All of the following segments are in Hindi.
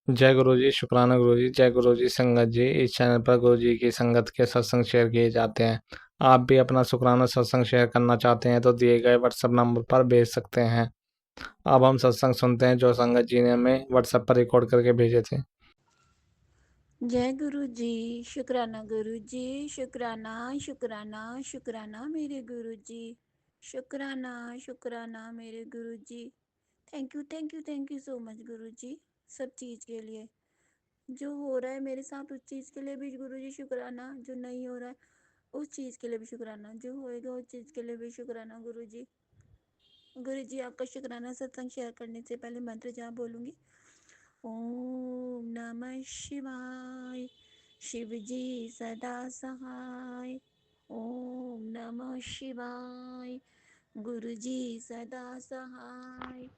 जय गुरु जी, शुक्राना गुरु जी, जय गुरु जी संगत जी। इस चैनल पर गुरु जी की संगत के सत्संग शेयर किए जाते हैं। आप भी अपना शुक्राना सत्संग शेयर करना चाहते हैं तो दिए गए व्हाट्सएप नंबर पर भेज सकते हैं। अब हम सत्संग सुनते हैं जो संगत जी ने हमें व्हाट्सएप पर रिकॉर्ड करके भेजे थे। जय गुरु जी। शुक्राना गुरु जी। शुक्राना शुक्राना शुक्राना मेरे गुरु जी। शुक्राना शुक्राना मेरे गुरु जी। Thank you thank you thank you so much गुरु जी। सब चीज़ के लिए जो हो रहा है मेरे साथ उस चीज़ के लिए भी गुरु जी शुक्राना, जो नहीं हो रहा है उस चीज़ के लिए भी शुक्राना, जो होएगा उस चीज़ के लिए भी शुक्राना गुरु जी। गुरु जी आपका शुक्राना। सत्संग शेयर करने से पहले मंत्र जहाँ बोलूँगी। ओम नमः शिवाय। शिव जी सदा सहाय। ओम नमः शिवाय। गुरु जी सदा सहाय।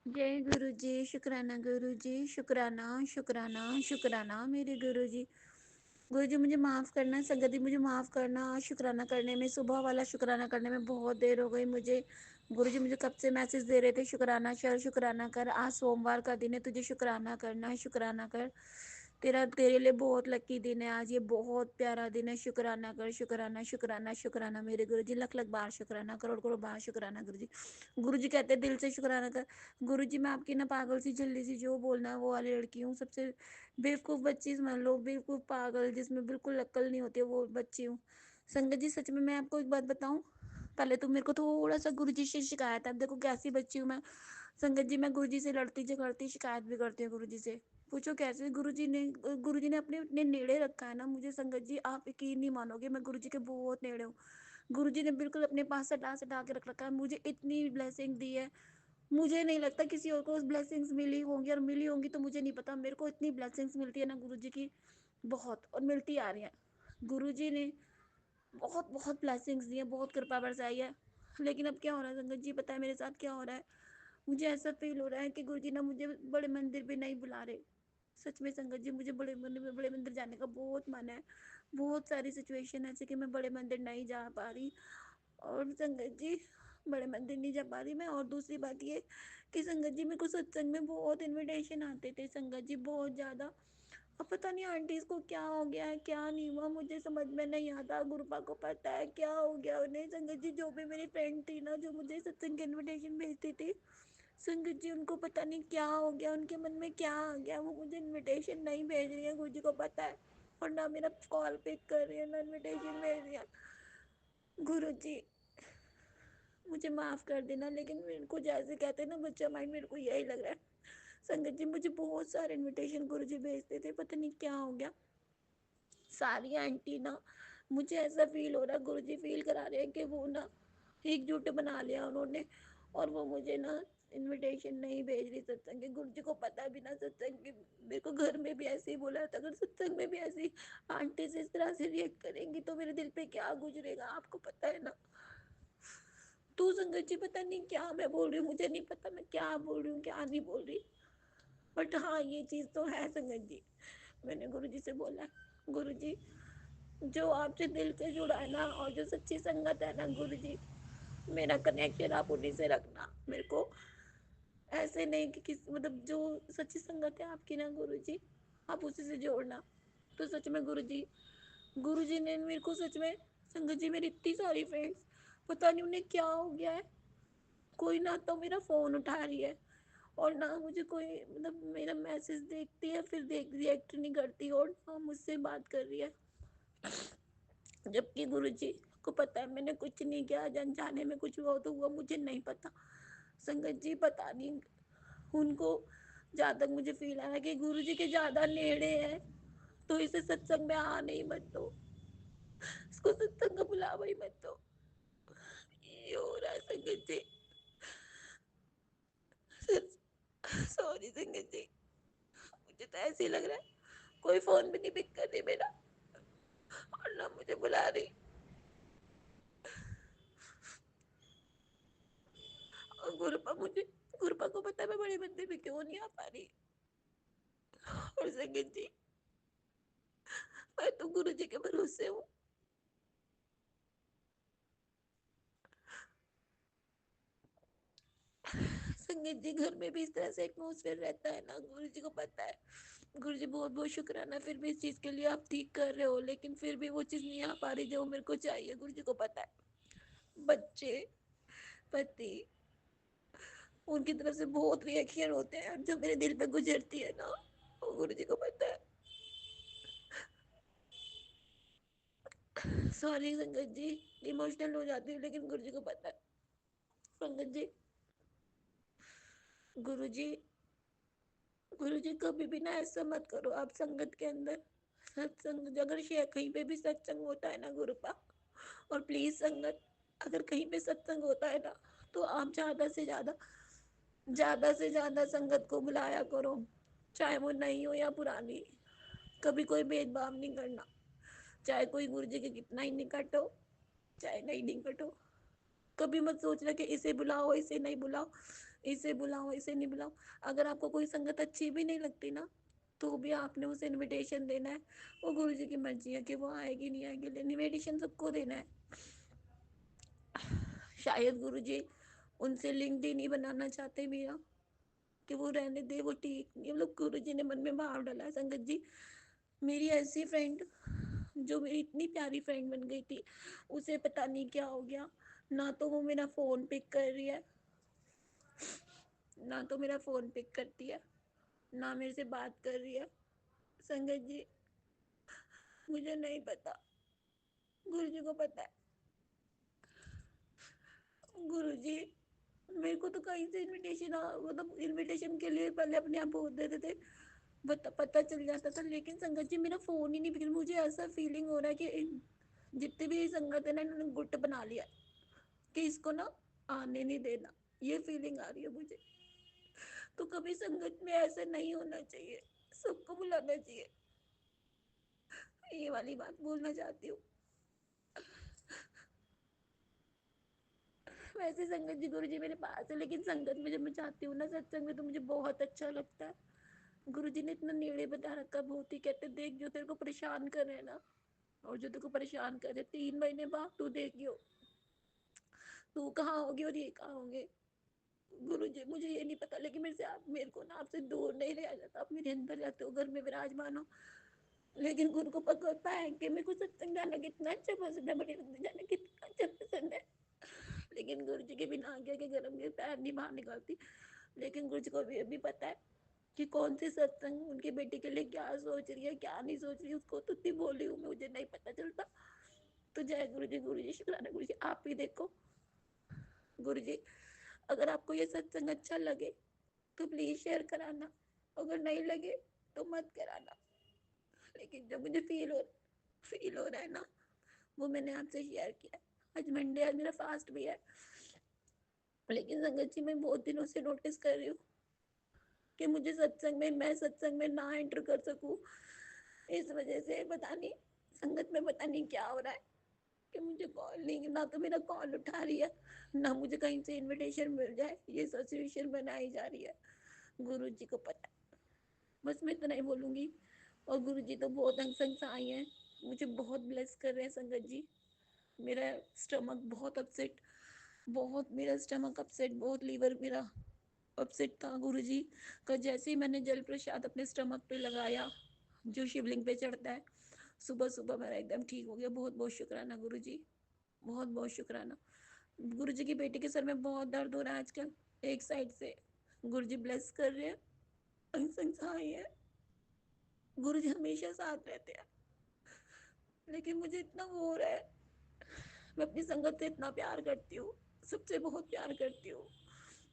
जय गुरु जी। शुक्राना गुरु जी। शुक्राना शुक्राना शुक्राना मेरे गुरु जी। गुरु जी मुझे माफ़ करना, संगति मुझे माफ़ करना। शुक्राना करने में, सुबह वाला शुक्राना करने में बहुत देर हो गई मुझे। गुरु जी मुझे कब से मैसेज दे रहे थे शुक्राना कर शुक्राना कर। आज सोमवार का दिन है, तुझे शुक्राना करना है, शुक्राना कर। तेरे लिए बहुत लकी दिन है आज, ये बहुत प्यारा दिन है। शुक्राना कर, शुक्राना शुक्राना शुक्राना मेरे गुरु जी। लख लख बार शुक्राना, करोड़ करोड़ बार शुक्राना गुरु जी। गुरु जी कहते हैं दिल से शुक्राना कर। गुरु जी मैं आपकी ना पागल सी झल्ली सी जो बोलना है वो वाली लड़की हूँ। सबसे बेवकूफ़ बच्ची समझ लो, बेवकूफ़ पागल जिसमें बिल्कुल अक्ल नहीं होती है, वो बच्ची हूँ। संगत जी सच में मैं आपको एक बात बताऊँ, पहले तो मेरे को थोड़ा सा गुरुजी से शिकायत है। अब देखो कैसी बच्ची हूँ मैं। संगत जी मैं गुरुजी से लड़ती झगड़ती शिकायत भी करती हूँ गुरुजी से। पूछो कैसे। गुरुजी ने अपने इतने नेड़े रखा है ना मुझे। संगत जी आप यकीन नहीं मानोगे, मैं गुरुजी के बहुत नेड़े हूँ। गुरुजी ने बिल्कुल अपने पास सटा सटा के रख रखा है। मुझे इतनी ब्लेसिंग दी है, मुझे नहीं लगता किसी और को उस ब्लेसिंग्स मिली होंगी, और मिली होंगी तो मुझे नहीं पता। मेरे को इतनी ब्लेसिंग्स मिलती है ना गुरुजी की, बहुत, और मिलती आ रही है। गुरुजी ने बहुत बहुत ब्लेसिंग्स दी है, बहुत कृपा बरसाई है। लेकिन अब क्या हो रहा है संगत जी, पता है मेरे साथ क्या हो रहा है। मुझे ऐसा फील हो रहा है कि गुरुजी ना मुझे बड़े मंदिर भी नहीं बुला रहे। सच में संगत जी मुझे बड़े मंदिर जाने का बहुत मन है। बहुत सारी सिचुएशन ऐसे कि मैं बड़े मंदिर नहीं जा पा रही। और संगत जी बड़े मंदिर नहीं जा पा रही मैं। और दूसरी बात ये कि संगत जी मेरे को सत्संग में बहुत इनविटेशन आते थे संगत जी, बहुत ज़्यादा। अब पता नहीं आंटीज को क्या हो गया है, क्या नहीं हुआ, मुझे समझ में नहीं आता। गुरुपा को पता है क्या हो गया उन्हें। संगत जी जो भी मेरी फ्रेंड थी ना, जो मुझे सत्संग की इनविटेशन भेजती थी, संगत जी उनको पता नहीं क्या हो गया, उनके मन में क्या आ गया, वो मुझे इनविटेशन नहीं भेज रही है। गुरु जी को पता है। और ना मेरा कॉल पिक कर रही है, ना इनविटेशन भेज रही है। गुरु जी मुझे माफ़ कर देना, लेकिन मेरे को जैसे कहते हैं ना बच्चा माइंड, मेरे को यही लग रहा है। संगत जी मुझे बहुत सारे इनविटेशन गुरुजी भेजते थे, पता नहीं क्या हो गया। सारी आंटी ना, मुझे ऐसा फील हो रहा है गुरुजी फील करा रहे हैं कि वो ना एकजुट बना लिया उन्होंने, और वो मुझे ना इनविटेशन नहीं भेज रही सत्संग के। गुरुजी को पता है बिना सत्संग के। मेरे को घर में भी ऐसे ही बोला था, अगर सत्संग में भी ऐसी आंटी से इस तरह से रिएक्ट करेंगी तो मेरे दिल पे क्या गुजरेगा, आपको पता है ना। तू संगत जी पता नहीं क्या मैं बोल रही हूँ, मुझे नहीं पता मैं क्या बोल रही हूँ क्या नहीं बोल रही। बट हाँ ये चीज़ तो है संगत जी। मैंने गुरुजी से बोला, गुरुजी जो आपसे दिल से जुड़ा है ना, और जो सच्ची संगत है ना गुरुजी, मेरा कनेक्शन आप उन्हीं से रखना। मेरे को ऐसे नहीं कि किस मतलब जो सच्ची संगत है आपकी ना गुरुजी, आप उसी से जोड़ना। तो सच में गुरुजी ने मेरे को सच में, संगत जी मेरी इतनी सारी फ्रेंड्स, पता नहीं उन्हें क्या हो गया है। कोई ना तो मेरा फ़ोन उठा रही है, और ना मुझे कोई मतलब मेरा मैसेज देखती है फिर देख रिएक्ट नहीं करती, और ना मुझसे बात कर रही है। जबकि गुरुजी को पता है मैंने कुछ नहीं किया, अनजाने में कुछ हुआ तो हुआ, मुझे नहीं पता। संगत जी पता नहीं उनको, जहाँ तक मुझे फील आ रहा है कि गुरुजी के ज़्यादा नेड़े हैं, तो इसे सत्संग में आने ही मत दो, इसको सत्संग का बुलावा ही मत दो। ये हो रहा है संगत जी। सॉरी संगत जी, मुझे तो ऐसे ही लग रहा है कोई फोन भी नहीं पिक कर रही मेरा, और ना मुझे बुला रही। और गुरुपा को पता है मैं बड़े मंदिर में क्यों नहीं आ पा रही। और संगत जी मैं तो गुरु जी के भरोसे हूँ। संगत जी घर में भी इस तरह से एटमोसफेयर रहता है ना, गुरु जी को पता है। गुरु जी बहुत बहुत शुक्राना, फिर भी इस चीज के लिए आप ठीक कर रहे हो, लेकिन फिर भी वो चीज नहीं आ पा रही जो मेरे को चाहिए। गुरु जी को पता है, बच्चे, पति, उनकी तरफ से बहुत रिएक्शन होते हैं जो मेरे दिल पे गुजरती है ना, वो गुरु जी को पता है। सॉरी संगत जी, इमोशनल हो जाती हूँ, लेकिन गुरु जी को पता है। संगत जी, गुरु जी, गुरु जी कभी भी ना ऐसा मत करो आप संगत के अंदर। सत्संग अगर शेयर कहीं पे भी सत्संग होता है ना गुरु पा, और प्लीज संगत, अगर कहीं पे सत्संग होता है ना, तो आप ज्यादा से ज्यादा संगत को बुलाया करो, चाहे वो नई हो या पुरानी। कभी कोई भेदभाव नहीं करना, चाहे कोई गुरु जी के कितना ही निकट हो, चाहे नहीं निकट हो। कभी मत सोचना कि इसे बुलाओ इसे नहीं बुलाओ, इसे बुलाओ इसे नहीं बुलाओ। अगर आपको कोई संगत अच्छी भी नहीं लगती ना, तो भी आपने उसे इनविटेशन देना है। वो गुरु जी की मर्जी है कि वो आएगी नहीं आएगी, लेकिन इनविटेशन सबको देना है। शायद गुरु जी उनसे लिंक ही नहीं बनाना चाहते मेरा, कि वो रहने दे, वो ठीक नहीं। मतलब गुरु जी ने मन में भाव डाला है संगत जी। मेरी ऐसी फ्रेंड, जो मेरी इतनी प्यारी फ्रेंड बन गई थी, उसे पता नहीं क्या हो गया। ना तो वो मेरा फोन पिक कर रही है, ना तो मेरा फोन पिक करती है, ना मेरे से बात कर रही है। संगत जी, मुझे नहीं पता, गुरु जी को पता है। गुरु जी, मेरे को तो कहीं से इनविटेशन, मतलब इनविटेशन के लिए पहले अपने आप बोल देते थे, पता चल जाता था। लेकिन संगत जी मेरा फोन ही नहीं बिक, मुझे ऐसा फीलिंग हो रहा है कि जितने भी संगत है ना, इन्होंने गुट बना लिया कि इसको ना आने नहीं देना। ये फीलिंग आ रही है मुझे। तो कभी संगत में ऐसा नहीं होना चाहिए, सबको बुलाना चाहिए। ये वाली बात बोलना चाहती हूँ। वैसे संगत जी, गुरु जी मेरे पास है, लेकिन संगत में जब मैं जाती हूँ ना सत्संग में, तो मुझे बहुत अच्छा लगता है। गुरु जी ने इतना नेड़े बता रखा, बहुत ही कहते, देख जो तेरे को परेशान कर रहे हैं ना, और जो तेरे को परेशान कर रहे 3 महीने बाद, तू देखियो तू कहाँ होगी और ये कहाँ होंगे। गुरु जी मुझे ये नहीं पता, लेकिन मेरे से आप, मेरे को ना आपसे दूर नहीं रहा जाता। आप मेरे अंदर रहते हो, घर में विराजमान हो। लेकिन गुरु को पता है कि मेरे को सत्संग जाना कितना अच्छा पसंद है, बड़े मंदिर जाना कितना अच्छा पसंद है। लेकिन गुरु जी के बिना आज्ञा के घर में पैर नहीं बाहर निकालती। लेकिन गुरु जी को भी पता है कि कौन से सत्संग उनकी बेटी के लिए क्या सोच रही है, क्या नहीं सोच रही, उसको तो इतनी बोली हूँ, मुझे नहीं पता चलता। तो जय गुरु जी शुक्राना गुरु जी। आप भी देखो गुरु जी, अगर आपको ये सत्संग अच्छा लगे तो प्लीज शेयर कराना, अगर नहीं लगे तो मत कराना। लेकिन जो मुझे फील हो रहा है ना, वो मैंने आपसे शेयर किया। आज मंडे, आज मेरा फास्ट भी है। लेकिन संगत जी, मैं बहुत दिनों से नोटिस कर रही हूँ कि मुझे मैं सत्संग में ना एंटर कर सकूं। इस वजह से पता नहीं संगत में पता नहीं क्या हो रहा है कि मुझे कॉल नहीं, ना तो मेरा कॉल उठा रही है, ना मुझे कहीं से इनविटेशन मिल जाए। ये सिचुएशन बनाई जा रही है, गुरु जी को पता है। बस मैं इतना ही बोलूंगी। और गुरु जी तो बहुत अंग संग साई हैं, मुझे बहुत ब्लेस कर रहे हैं संगत जी। मेरा स्टमक बहुत अपसेट, बहुत मेरा स्टमक अपसेट, बहुत लीवर मेरा अपसेट था। गुरु जी का जैसे ही मैंने जल प्रसाद अपने स्टमक पे लगाया, जो शिवलिंग पे चढ़ता है, सुबह सुबह मेरा एकदम ठीक हो गया। बहुत बहुत शुक्राना गुरु जी, बहुत बहुत शुक्राना। गुरु जी की बेटी के सर में बहुत दर्द हो रहा है आजकल, एक साइड से। गुरु जी ब्लेस कर रहे हैं, अंग संग सहाय है। गुरु जी हमेशा साथ रहते हैं। लेकिन मुझे इतना वो हो रहा है, मैं अपनी संगत से इतना प्यार करती हूँ, सबसे बहुत प्यार करती हूँ,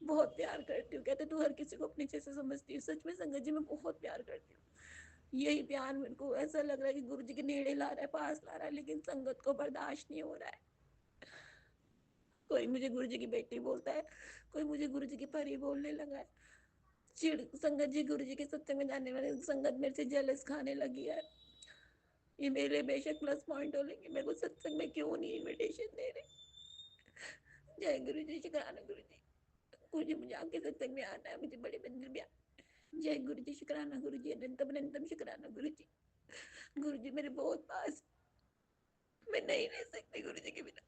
बहुत प्यार करती हूँ। कहते तू हर किसी को अपने जैसे समझती है, सच में संगत जी मैं बहुत प्यार करती हूँ। यही प्यार मेरे को ऐसा लग रहा है कि गुरु जी के नेड़े ला रहा है, पास ला रहा है, लेकिन संगत को बर्दाश्त नहीं हो रहा है। कोई मुझे गुरु जी की बेटी बोलता है, कोई मुझे गुरु जी की परी बोलने लगा है। चिड़ संगत जी, गुरु जी के सत्संग में जाने वाले संगत मेरे से जेलस खाने लगी है। ये मेरे बेशक प्लस पॉइंट हो, लेकिन मेरे को सत्संग में क्यों नहीं इनविटेशन दे रहे। जय गुरु जी शुक्राना गुरु जी। गुरु जी मुझे आपके सत्संग में आना है, मुझे बड़े मंदिर में आना। जय गुरु जी शुक्राना गुरु जी, अनंतम अनंतम शुक्राना गुरु जी। गुरु जी मेरे बहुत पास, मैं नहीं रह सकती गुरु जी के बिना।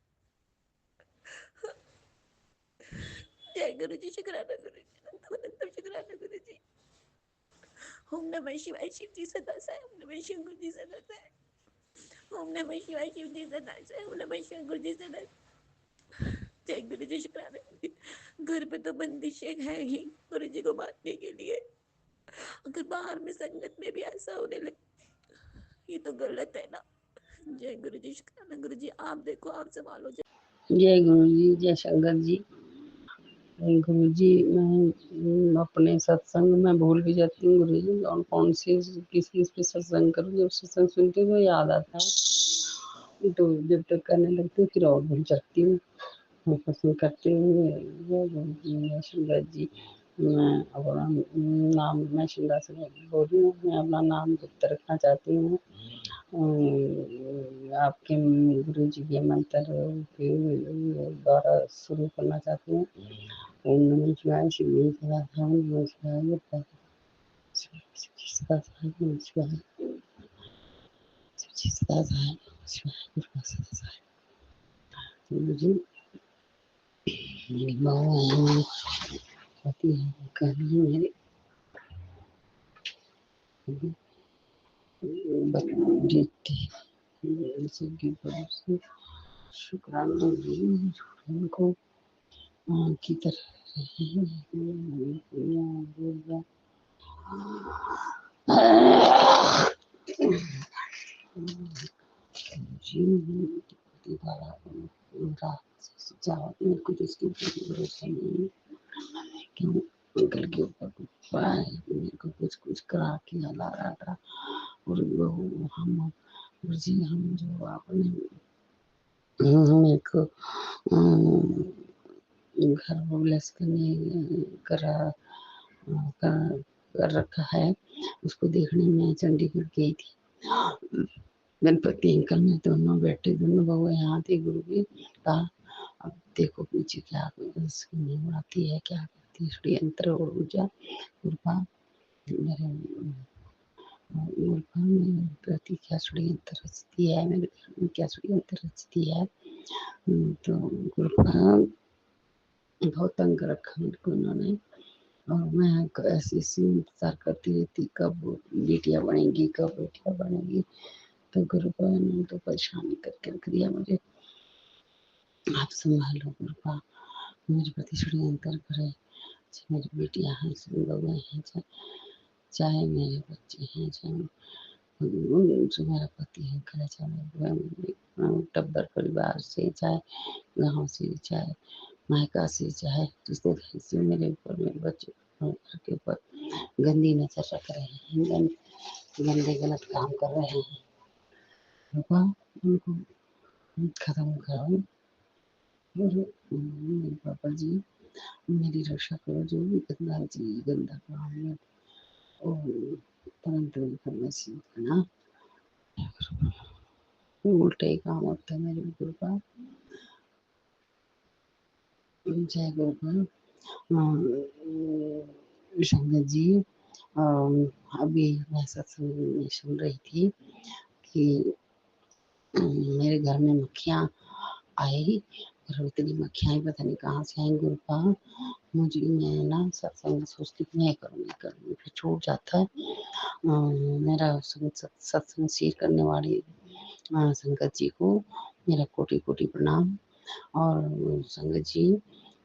जय गुरु जी शुक्राना गुरु जी, अनंतम अनंतम शुक्राना गुरु जी। ओम नमः शिवाय शिव जी सदा साई, ओम नमः शिव गुरु जी सदा साई, ओम नमः शिवाय शिव जी सदा साई, ओम नमः शिव गुरु जी सदा। जय गुरु जी, शुक्राना। घर पे तो बंदिशें है ही गुरु जी को बांटने के लिए, अगर बाहर में संगत में भी ऐसा होने लगे ये तो गलत है ना। जय गुरु जी, शुक्राना गुरु जी, आप देखो आप संभालो। जय गुरु जी, जय शंकर जी। गुरु जी, मैं अपने सत्संग में भूल भी जाती हूँ गुरु जी, और कौन सी किस किस पे सत्संग करूँ। जब सत्संग सुनती हूँ तो याद आता है, तो जब तक करने लगती हूँ फिर और भूल जाती हूँ। मैं पसंद करती हूँ। जय गुरु जी, जय शंकर जी। मैं अपना नाम, मैं शिला से बोल रही हूँ, मैं अपना नाम गुप्त रखना चाहती हूँ। आपके गुरु जी के मंत्र के द्वारा शुरू करना चाहती हूँ। ओम नमः शिवाय, शिव जी सदा साई, नमः शिवाय, नमः सदा साई, नमः शिवाय, शिव जी सदा साई, नमः शिवाय, गुरु सदा साई। गुरु जी, मेरी बहू है, मेरे पति है, कहनी है मेरे बेटे की तरफ से शुक्राना उनको की तरह भरोसा नहीं क्यों अंकल के ऊपर कुछ मेरे को कुछ कुछ करा के हला रहा था। और वो हम जी, हम जो आपने एक घर ब्लेस करने करा कर, कर रखा है, उसको देखने में चंडीगढ़ गई थी। गणपति अंकल में दोनों बैठे, दोनों बहू यहाँ थी। गुरु जी कहा अब देखो पीछे क्या उड़ाती है, क्या करती है, षड्यंत्र और ऊर्जा कृपा मेरे प्रति क्या षड्यंत्र रचती है, मेरे क्या षड्यंत्र रचती है। तो कृपा बहुत तंग रखा मेरे को उन्होंने, और मैं ऐसी इंतजार करती रहती कब बेटियां बनेंगी, कब बेटियां बनेंगी। तो गुरुपा ने तो परेशानी करके रख दिया मुझे। आप संभालो गुरुपा, मेरे प्रति षड्यंत्र करे, चाहे मेरी बेटियां हैं, बउए हैं, चाहे मेरे बच्चे हैं, चाहे जो मेरा पति है, करे चाहे टब्बर परिवार से, चाहे गाँव से, चाहे मायका से, चाहे रिश्तेदारी से, मेरे ऊपर, मेरे बच्चे घर के ऊपर गंदी नजर रख रहे हैं, गंदे गलत काम कर रहे हैं। कृपा उनको खत्म करो। और मेरे पापा जी मेरी रक्षा करो, जो भी गंदा जी गंदा काम है और तुरंत करना सीखना। उल्टे काम होता है मेरे गुरुपा। जय गुरुपा। शंकर जी, अभी मैं सत्संग में सुन रही थी कि मेरे घर में मक्खियाँ आई, और इतनी मक्खियाँ पता नहीं कहाँ से आई। गुरुपा मुझे, मैं ना सत्संग सोचती नहीं करूँगी, फिर छूट जाता है। मेरा सत्संग शेयर करने वाली संगत जी को मेरा कोटि कोटि प्रणाम। और संगत जी,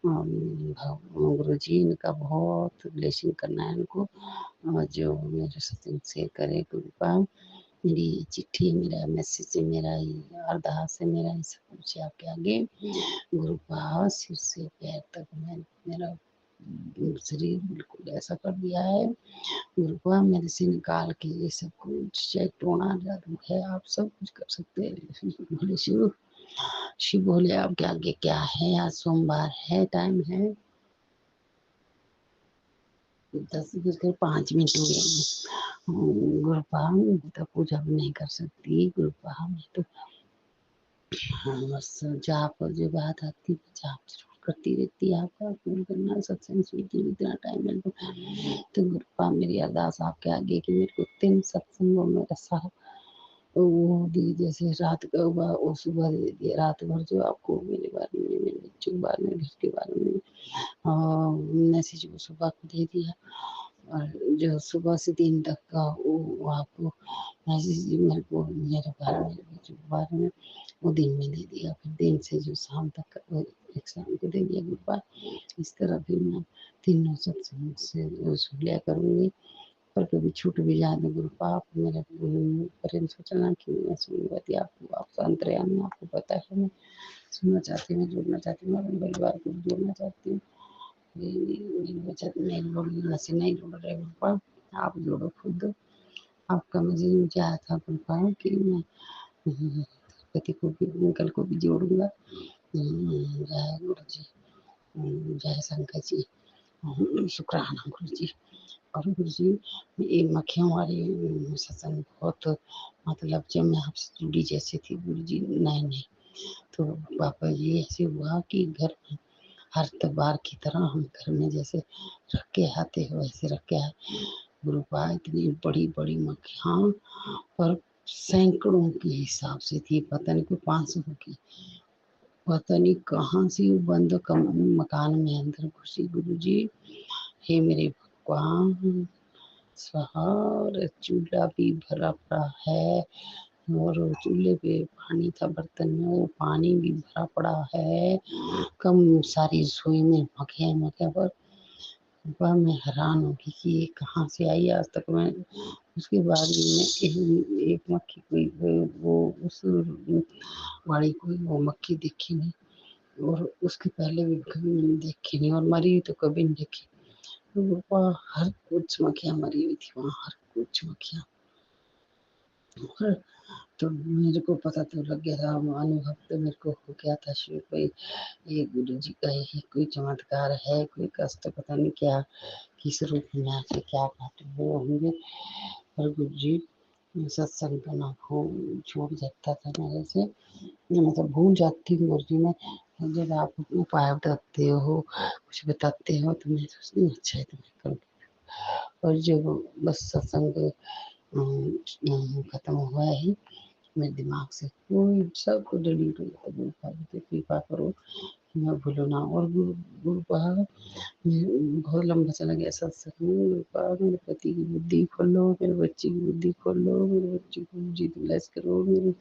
गुरु जी इनका बहुत ब्लेसिंग करना है इनको, जो मेरे सत्संग शेयर करे। कृपा मेरी चिट्ठी, मेरा मैसेज, मेरा अरदास है, मेरा सब कुछ आपके आगे। गुरुपा सिर से पैर तक मैं, मेरा शरीर बिल्कुल ऐसा कर दिया है। गुरुपा मेरे से निकाल के ये सब कुछ, चाहे टोना जादू है, आप सब कुछ कर सकते हैं। बोले शिव, शिव बोले आपके आगे क्या है। आज सोमवार है, टाइम है 10:05 हुए। गुरुपा मैं तो पूजा भी नहीं कर सकती। गुरुपा मैं तो बस जाप और जो बात आती है जाप जरूर करती रहती है। आपका फोन करना, सत्संग सुनती हूँ, इतना टाइम मिल तो गुरुपा मेरी अरदास आपके आगे कि मेरे को 3 सत्संगों में रसा वो दी, जैसे रात का हुआ वो सुबह दे दिया, रात भर जो आपको मेरे बारे में, मेरे बच्चों के बारे में, घर के बारे में मैसेज वो सुबह को दे दिया। और जो सुबह से दिन तक का वो आपको मैसेज मेरे को मेरे बारे में वो दिन में दे दिया, फिर दिन से जो शाम तक का वो एक शाम को दे दिया गुरुपाल। इस तरह फिर मैं तीनों सत्संग से सुन लिया करूँगी, पर कभी छूट भी जाए तो गुरुपा आप मेरे प्रेम सोचना कि मैं सुनती आपको, आप अंतर्यामी, आपको पता है मैं सुनना चाहती हूँ, जुड़ना चाहती हूँ, अपने परिवार को जोड़ना चाहती हूँ। नहीं जोड़ना से नहीं जोड़ रहे गुरुपा, आप जोड़ो खुद। आपका मुझे आया था गुरुपा कि मैं पति को भी अंकल को भी जोड़ूंगा। जय गुरु जी, जय शंकर जी, शुक्राना गुरु जी। और गुरु जी ये मक्खियों वाली सत्संग बहुत मतलब जब मैं आपसे जुड़ी जैसे थी गुरु जी नए नए, तो पापा ये ऐसे हुआ कि घर में हर बार की तरह हम घर में जैसे रख के आते हैं वैसे रख के आए गुरुपा। इतनी बड़ी बड़ी मक्खियाँ और सैकड़ों के हिसाब से थी, पता नहीं कोई 500 की, पता नहीं कहाँ से वो बंद मकान में अंदर घुसी गुरु जी। हे मेरे भगवान, और चूल्हा भी भरा पड़ा है और चूल्हे पे पानी था बर्तन में, वो पानी भी भरा पड़ा है। कम सारी रसोई में मक्खियाँ पर वह मैं हैरान होगी कि ये कहाँ से आई। आज तक मैं उसके बाद में एक मक्खी कोई वो उस वाड़ी कोई वो मक्खी देखी नहीं, और उसके पहले भी कभी मैंने देखी नहीं, और मरी तो कभी नहीं देखी। तो वहाँ हर कुछ मक्खियाँ मरी हुई थी, वहाँ हर कुछ मक्खियाँ। और तो मेरे को पता तो लग गया था, अनुभव तो मेरे को हो गया था शिव कोई ये गुरु जी का ही कोई चमत्कार है, कोई कष्ट पता नहीं क्या किस रूप में आके क्या काटे हुए होंगे। और गुरु जी सत्संग का ना भूल छूट जाता था मेरे से, मतलब भूल जाती हूँ गुरु जी मैं। जब आप उपाय बताते हो कुछ बताते हो तो मैं सोचती हूँ अच्छा है तो मैं करूँगी। और जब बस सत्संग खत्म हुआ है मेरे दिमाग से कोई सब कुछ डिलीट हो गया। गुरु पाद कृपा करो कि मैं भूलो ना। और गुरु गुरु पाद बहुत लंबा चला गया सत्संग। गुरु पाद मेरे पति की बुद्धि खोलो, मेरे बच्चे की बुद्धि खोलो, मेरे बच्चे को जीत ब्लेस करो, मेरे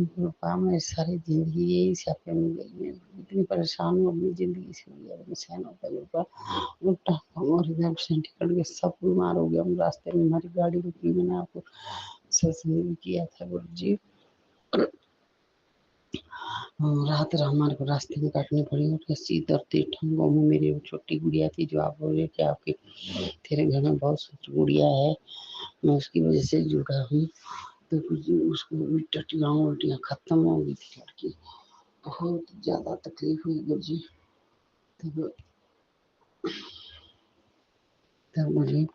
पापा मैं सारी जिंदगी यही स्यापे में गई, मैं इतनी परेशान हूँ अपनी जिंदगी से, मैं सहन होता है उल्टा और इधर चंडीगढ़ के सब बीमार हो गया। हम रास्ते में हमारी गाड़ी रुकी, मैंने आपको सत्संग किया था गुरु जी। रात हमारे को रास्ते में काटनी पड़ी, और रस्सी दर्द ठंगों में। मेरी छोटी गुड़िया थी जो आप बोल रहे थे आपके तेरे घर में बहुत गुड़िया है, मैं उसकी वजह से जुड़ा हूँ। तो उसको उल्टियाँ खत्म हो गई थी लड़की, बहुत ज्यादा तकलीफ हुई गुरु जी। तब तब मुझे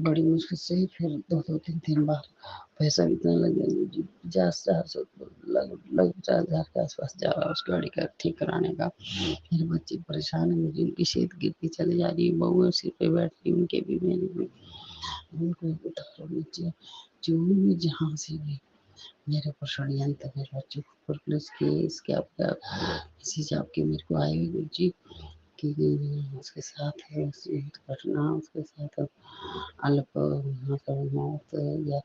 बड़ी मुश्किल से फिर दो तीन बार पैसा भी इतना लग गया जी, 50,000 लग 50,000 के आसपास जा रहा है उस गाड़ी का ठीक कराने का। मेरे बच्चे परेशान है, मुझे उनकी सेहत गिरती चली जा रही है, बहुएं सिर पे बैठ रही उनके भी, मेरे भी। उनको उतारो नीचे जो भी जहाँ से भी मेरे ऊपर षड्यंत्र, मेरे बच्चों के ऊपर पुलिस केस क्या मैसेज आपके मेरे को आए हुए गुरु जी कि उसके साथ है घटना, उसके साथ अल्प मतलब मौत या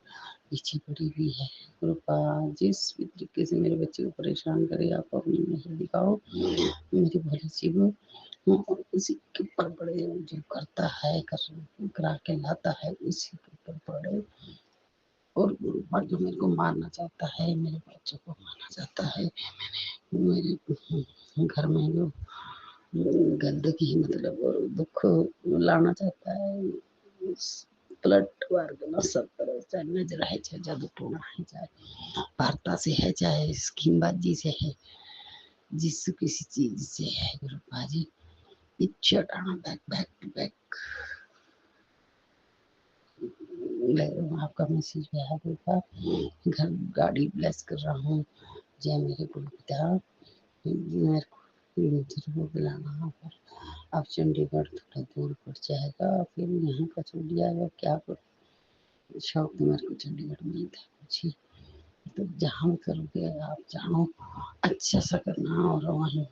पीछे पड़ी हुई है। कृपा जिस भी तरीके से मेरे बच्चे को परेशान करे आप अपनी नजर दिखाओ, मेरी भली शिव उसी के ऊपर पड़े, जो करता है करा के लाता है उसी के ऊपर पड़े। और गुरुपा जो मेरे को मारना चाहता है, मेरे बच्चों को मारना चाहता है, मेरे घर में जो गंदगी मतलब दुख लाना चाहता है, पलट वार देना सब तरह से, नजर है चाहे जादू टोना है, चाहे वार्ता से है, चाहे स्कीमबाजी से है, जिस किसी चीज से है गुरुपा जी पीछे हटाना, बैक बैक टू बैक। आपका मैसेज भी है गुरुपा, घर गाड़ी ब्लेस कर रहा हूँ, जय मेरे गुरु पिता मेरे को जरूर बुलाना पर। अब चंडीगढ़ थोड़ा दूर पड़ जाएगा, फिर यहाँ का छोड़ जाएगा क्या करूँ, शौक तो मेरे को चंडीगढ़ में ही था मुझे। तो जहाँ भी करोगे आप जानो अच्छा सा करना, और वहीं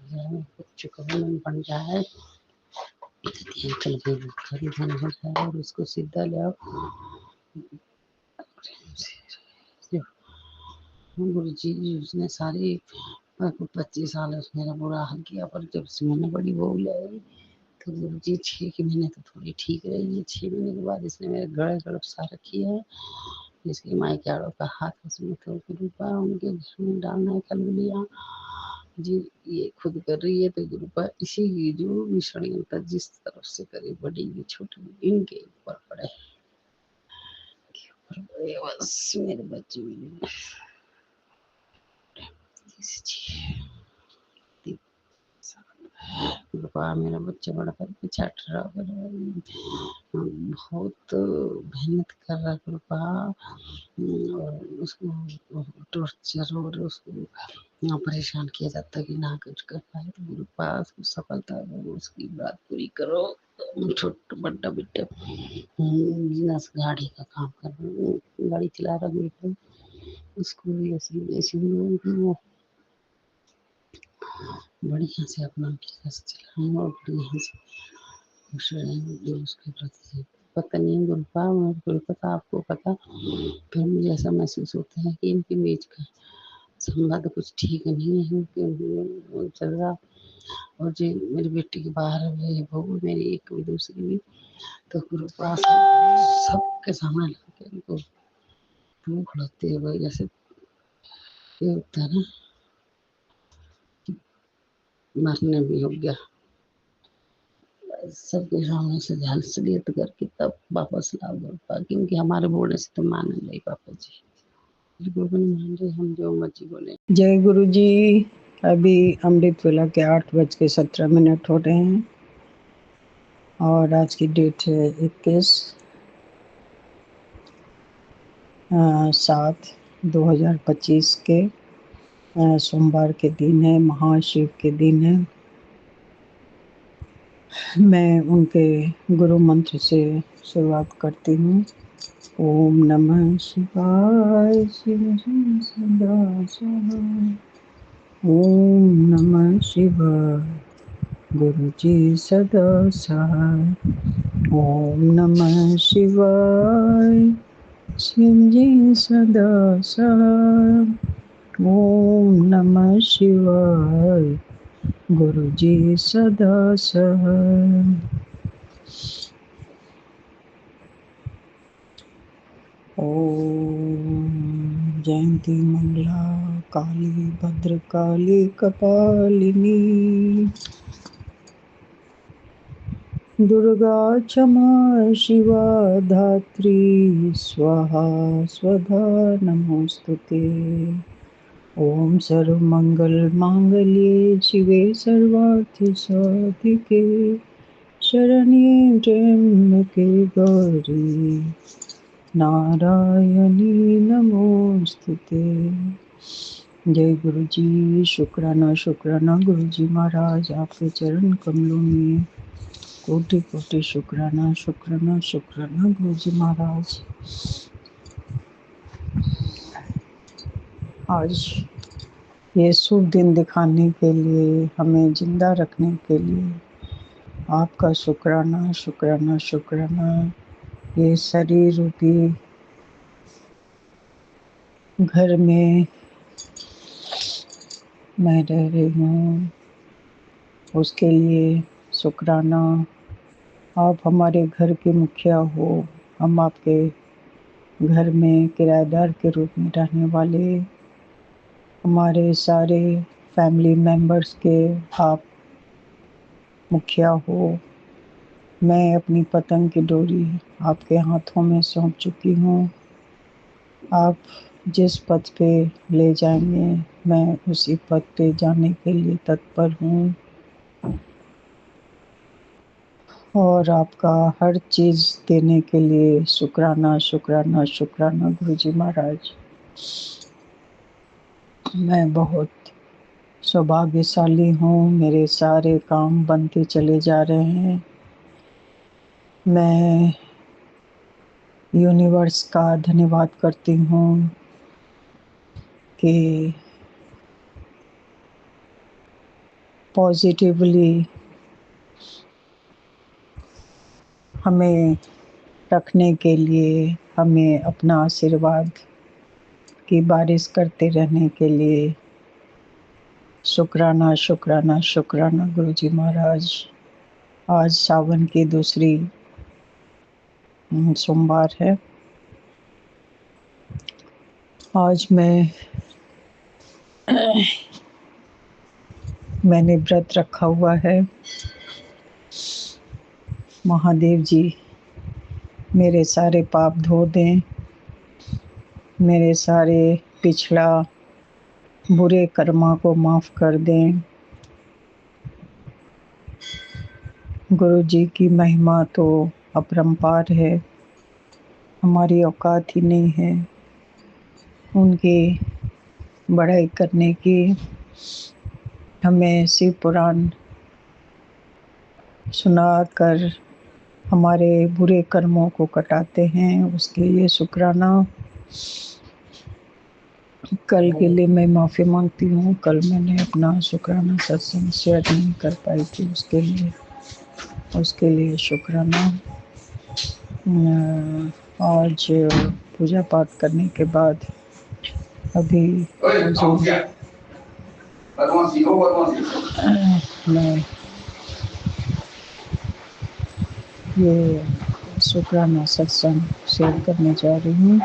बच्चों का मन बन जाए कल खाना हो जाए और उसको सीधा ले आओ। गुरु जी उसने सारी 25 साल मेरा बुरा हाल किया, पर जब से मैंने बड़ी बहू लाई तो गुरु जी 6 महीने तो थोड़ी ठीक रही है। 6 महीने के बाद इसने मेरे गड़े गड़पसा रखी है। जिसकी मायकेड़ों का हाथ उसमें तो गुरुपा उनके घर में डालना है खलबलियाँ जी, ये खुद कर रही है तो गुरुपा इसी की जो भी षड्यंत्र जिस तरफ से करे, बड़ी भी छोटी भी, इनके ऊपर पड़े बस मेरे बच्चे गुरुपा मेरा बच्चा बड़ा करके छाट रहा बहुत मेहनत कर रहा गुरुपा और उसको टॉर्चर और उसको परेशान किया जाता है कि ना कुछ कर पाए तो गुरुपा उसको सफलता उसकी बात पूरी करो। छोटा बड्डा बेटा बिजनेस गाड़ी का काम कर रहा, गाड़ी चला रहा गुरुपा, उसको भी ऐसी वो बढ़िया से अपना बिजनेस चलाएं और बढ़िया से खुश रहें जो उसके प्रति है। पता नहीं गुरुपा मुझे पता आपको पता, फिर मुझे ऐसा महसूस होता है कि इनके बीच का संबंध कुछ ठीक नहीं है क्योंकि चल रहा। और जो मेरी बेटी के बाहर है बहू मेरी एक भी दूसरी भी, तो गुरुपा सबके सामने लगे उनको भूख लगती है जैसे ये होता है ना मरने भी हो गया, सबके सामने से ध्यान से लिए तो करके तब वापस लाओ गुरुपा, क्योंकि हमारे बोलने से तो माने नहीं पापा जी, गुरु नहीं मान रहे, हम जो मर्जी बोले। जय गुरु जी। अभी अमृत वेला के 8:17 हो रहे हैं और आज की डेट है 21/7/2025 के सोमवार के दिन है, महाशिव के दिन है। मैं उनके गुरु मंत्र से शुरुआत करती हूँ। ओम नमः शिवाय शिव सदा सहाय। ओम नमः शिवाय गुरु जी सदा सहाय। ओम नमः शिवाय शिव जी सदा सहाय। ओम नमः शिवाय गुरु जी सदा सहाय। ओम जयंती मंगला काली भद्रकाली कपालिनी दुर्गा क्षमा शिवा धात्री स्वाहा स्वधा नमोस्तुते। ओम सर्वमंगल मांगल्ये शिवे सर्वार्थ साधिके शरण्ये त्र्यंबके गौरी नारायणी नमोस्तुते। जय गुरु जी। शुक्राना शुक्राना गुरु जी महाराज, आपके चरण कमलों में कोटि कोटि शुक्राना शुक्राना शुक्राना गुरु जी महाराज। आज ये शुभ दिन दिखाने के लिए, हमें जिंदा रखने के लिए आपका शुक्राना शुक्राना शुक्राना। ये शरीर रूपी घर में मैं रह रही हूँ, उसके लिए शुक्राना। आप हमारे घर के मुखिया हो, हम आपके घर में किराएदार के रूप में रहने वाले, हमारे सारे फैमिली मेंबर्स के आप मुखिया हो। मैं अपनी पतंग की डोरी आपके हाथों में सौंप चुकी हूँ। आप जिस पथ पे ले जाएंगे मैं उसी पथ पे जाने के लिए तत्पर हूँ और आपका हर चीज़ देने के लिए शुक्राना शुक्राना शुक्राना गुरु जी महाराज। मैं बहुत सौभाग्यशाली हूँ, मेरे सारे काम बनते चले जा रहे हैं। मैं यूनिवर्स का धन्यवाद करती हूँ कि पॉजिटिवली हमें रखने के लिए, हमें अपना आशीर्वाद की बारिश करते रहने के लिए शुक्राना शुक्राना शुक्राना गुरुजी महाराज। आज सावन की दूसरी सोमवार है। आज मैंने व्रत रखा हुआ है। महादेव जी मेरे सारे पाप धो दें, मेरे सारे पिछला बुरे कर्मा को माफ़ कर दें। गुरु जी की महिमा तो अपरंपार है, हमारी औकात ही नहीं है उनकी बड़ाई करने की। हमें शिव पुराण सुनाकर हमारे बुरे कर्मों को कटाते हैं, उसके लिए शुक्राना। कल के लिए मैं माफ़ी मांगती हूँ, कल मैंने अपना शुक्राना सत्संग शेयर नहीं कर पाई थी, उसके लिए शुक्राना। आज पूजा पाठ करने के बाद अभी मैं ये शुक्राना सत्संग शेयर करने जा रही हूँ।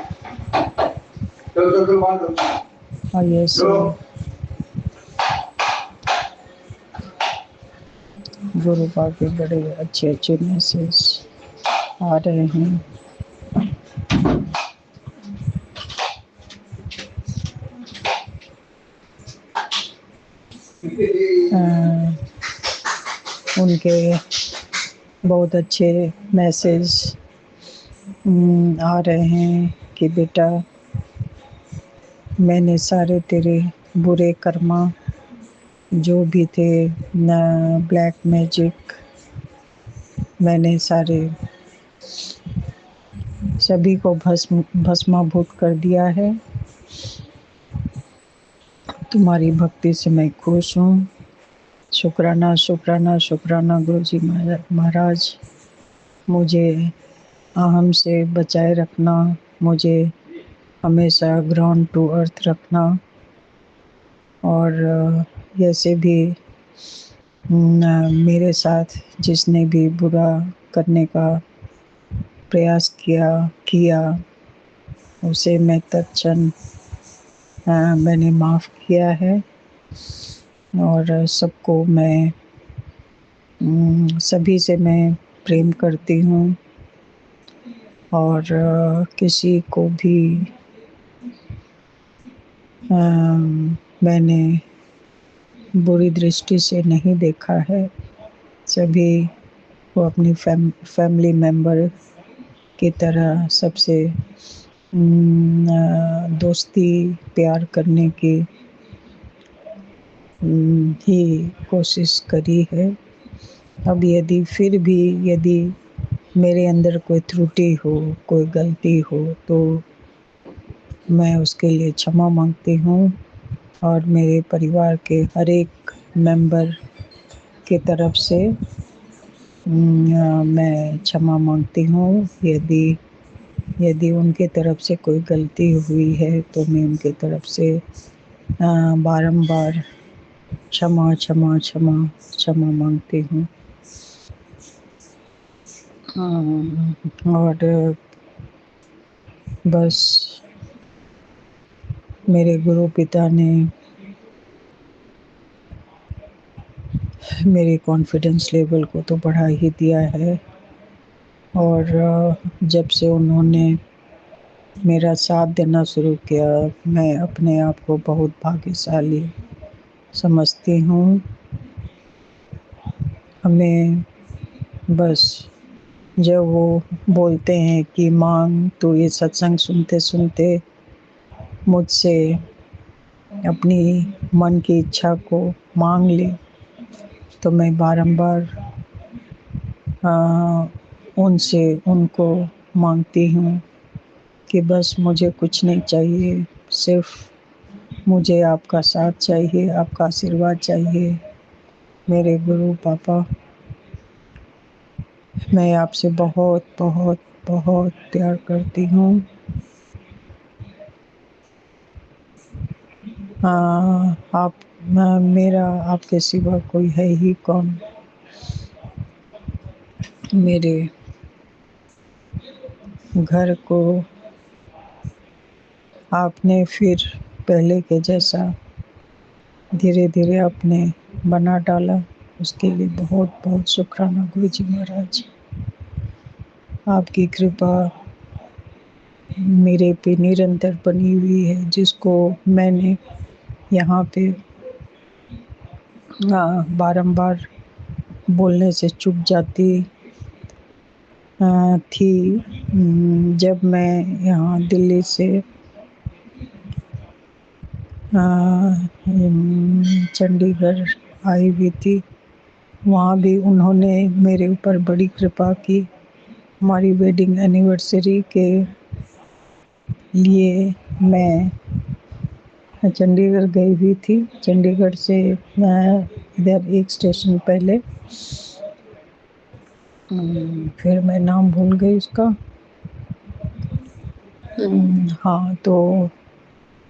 और ये गुरु बाबा के बड़े अच्छे अच्छे मैसेज आ रहे हैं। उनके बहुत अच्छे मैसेज आ रहे हैं कि बेटा मैंने सारे तेरे बुरे कर्मा जो भी थे न ब्लैक मैजिक, मैंने सारे सभी को भस्माभूत कर दिया है। तुम्हारी भक्ति से मैं खुश हूँ। शुक्राना शुक्राना शुक्राना गुरुजी महाराज। मुझे अहम से बचाए रखना, मुझे हमेशा ग्राउंड टू अर्थ रखना, और जैसे भी मेरे साथ जिसने भी बुरा करने का प्रयास किया उसे मैं तत्क्षण मैंने माफ़ किया है। और सबको मैं सभी से मैं प्रेम करती हूँ, और किसी को भी मैंने बुरी दृष्टि से नहीं देखा है। सभी को अपनी फैमिली मेंबर की तरह सबसे दोस्ती प्यार करने की ही कोशिश करी है। अब यदि मेरे अंदर कोई त्रुटि हो, कोई गलती हो, तो मैं उसके लिए क्षमा मांगती हूँ, और मेरे परिवार के हर एक मेंबर की तरफ से मैं क्षमा मांगती हूँ। यदि उनके तरफ से कोई गलती हुई है तो मैं उनके तरफ से बारंबार क्षमा क्षमा क्षमा क्षमा मांगती हूँ। और बस मेरे गुरु पिता ने मेरे कॉन्फिडेंस लेवल को तो बढ़ा ही दिया है, और जब से उन्होंने मेरा साथ देना शुरू किया, मैं अपने आप को बहुत भाग्यशाली समझती हूँ। हमें बस जब वो बोलते हैं कि मांग, तो ये सत्संग सुनते सुनते मुझसे अपनी मन की इच्छा को मांग ले, तो मैं बारंबार उनको मांगती हूँ कि बस मुझे कुछ नहीं चाहिए, सिर्फ मुझे आपका साथ चाहिए, आपका आशीर्वाद चाहिए। मेरे गुरु पापा मैं आपसे बहुत बहुत बहुत प्यार करती हूँ। आप मेरा आपके सिवा कोई है ही कौन। मेरे घर को आपने फिर पहले के जैसा धीरे धीरे आपने बना डाला, उसके लिए बहुत बहुत शुक्राना गुरु जी महाराज। आपकी कृपा मेरे पे निरंतर बनी हुई है, जिसको मैंने यहाँ पे बारंबार बोलने से चूक जाती थी। जब मैं यहाँ दिल्ली से चंडीगढ़ आई हुई थी, वहाँ भी उन्होंने मेरे ऊपर बड़ी कृपा की। हमारी वेडिंग एनिवर्सरी के लिए मैं चंडीगढ़ गई हुई थी। चंडीगढ़ से मैं इधर एक स्टेशन पहले, फिर मैं नाम भूल गई उसका। हाँ, तो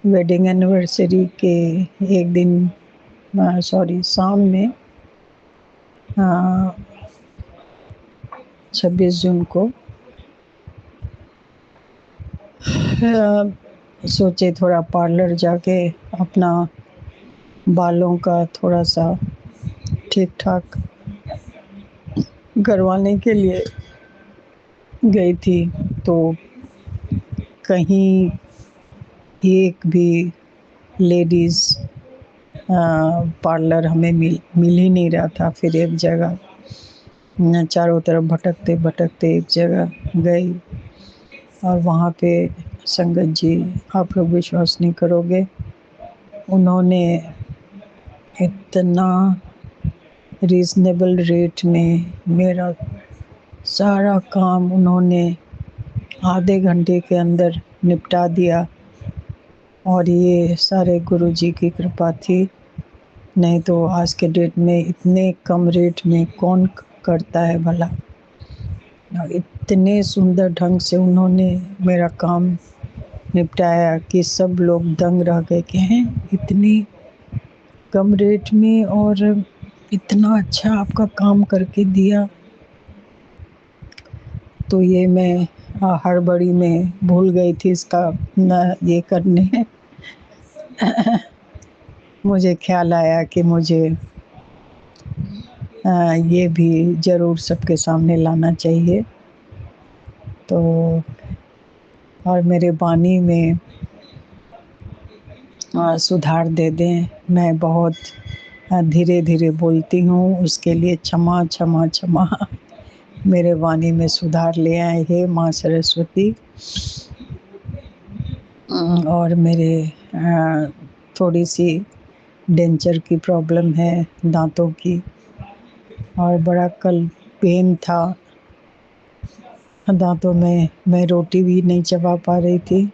वेडिंग एनिवर्सरी के एक दिन शाम में 26 जून को सोचे थोड़ा पार्लर जाके अपना बालों का थोड़ा सा ठीक ठाक करवाने के लिए गई थी। तो कहीं एक भी लेडीज़ पार्लर हमें मिल ही नहीं रहा था। फिर एक जगह चारों तरफ भटकते भटकते एक जगह गई, और वहाँ पे संगत जी, आप लोग विश्वास नहीं करोगे, उन्होंने इतना रीज़नेबल रेट में मेरा सारा काम उन्होंने आधे घंटे के अंदर निपटा दिया। और ये सारे गुरु जी की कृपा थी, नहीं तो आज के डेट में इतने कम रेट में कौन करता है भला। और इतने सुंदर ढंग से उन्होंने मेरा काम निपटाया कि सब लोग दंग रह गए कि हैं इतनी कम रेट में और इतना अच्छा आपका काम करके दिया। तो ये मैं हड़बड़ी में भूल गई थी इसका न ये करने। मुझे ख्याल आया कि मुझे ये भी ज़रूर सबके सामने लाना चाहिए। तो और मेरे वाणी में सुधार दे दें। मैं बहुत धीरे धीरे बोलती हूँ, उसके लिए क्षमा क्षमा क्षमा। मेरे वाणी में सुधार ले आए हे माँ सरस्वती। और मेरे थोड़ी सी डेंचर की प्रॉब्लम है, दांतों की, और बड़ा कल पेन था दांतों में। मैं रोटी भी नहीं चबा पा रही थी।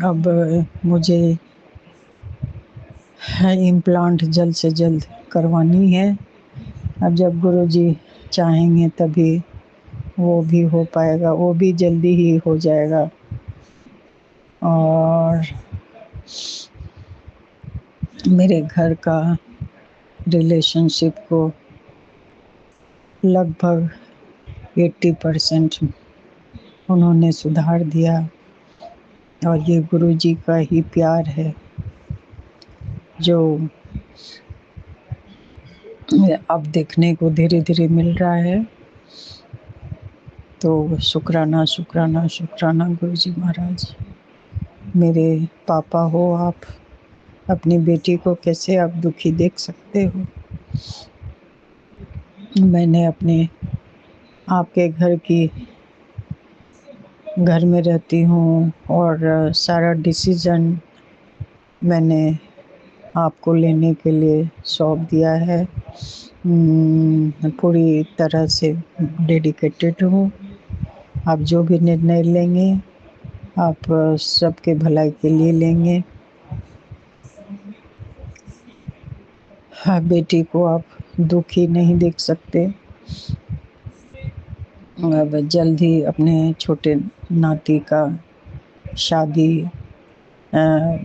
अब मुझे इम्प्लांट जल्द से जल्द करवानी है। अब जब गुरुजी चाहेंगे तभी वो भी हो पाएगा, वो भी जल्दी ही हो जाएगा। और मेरे घर का रिलेशनशिप को लगभग 80% उन्होंने सुधार दिया, और ये गुरुजी का ही प्यार है जो अब देखने को धीरे धीरे मिल रहा है। तो शुक्राना शुक्राना शुक्राना गुरुजी महाराज। मेरे पापा हो आप, अपनी बेटी को कैसे आप दुखी देख सकते हो। मैंने अपने आपके घर में रहती हूँ, और सारा डिसीज़न मैंने आपको लेने के लिए सौंप दिया है। पूरी तरह से डेडिकेटेड हूँ। आप जो भी निर्णय लेंगे, आप सबके भलाई के लिए लेंगे। हाँ, बेटी को आप दुखी नहीं देख सकते। अब जल्द ही अपने छोटे नाती का शादी अ,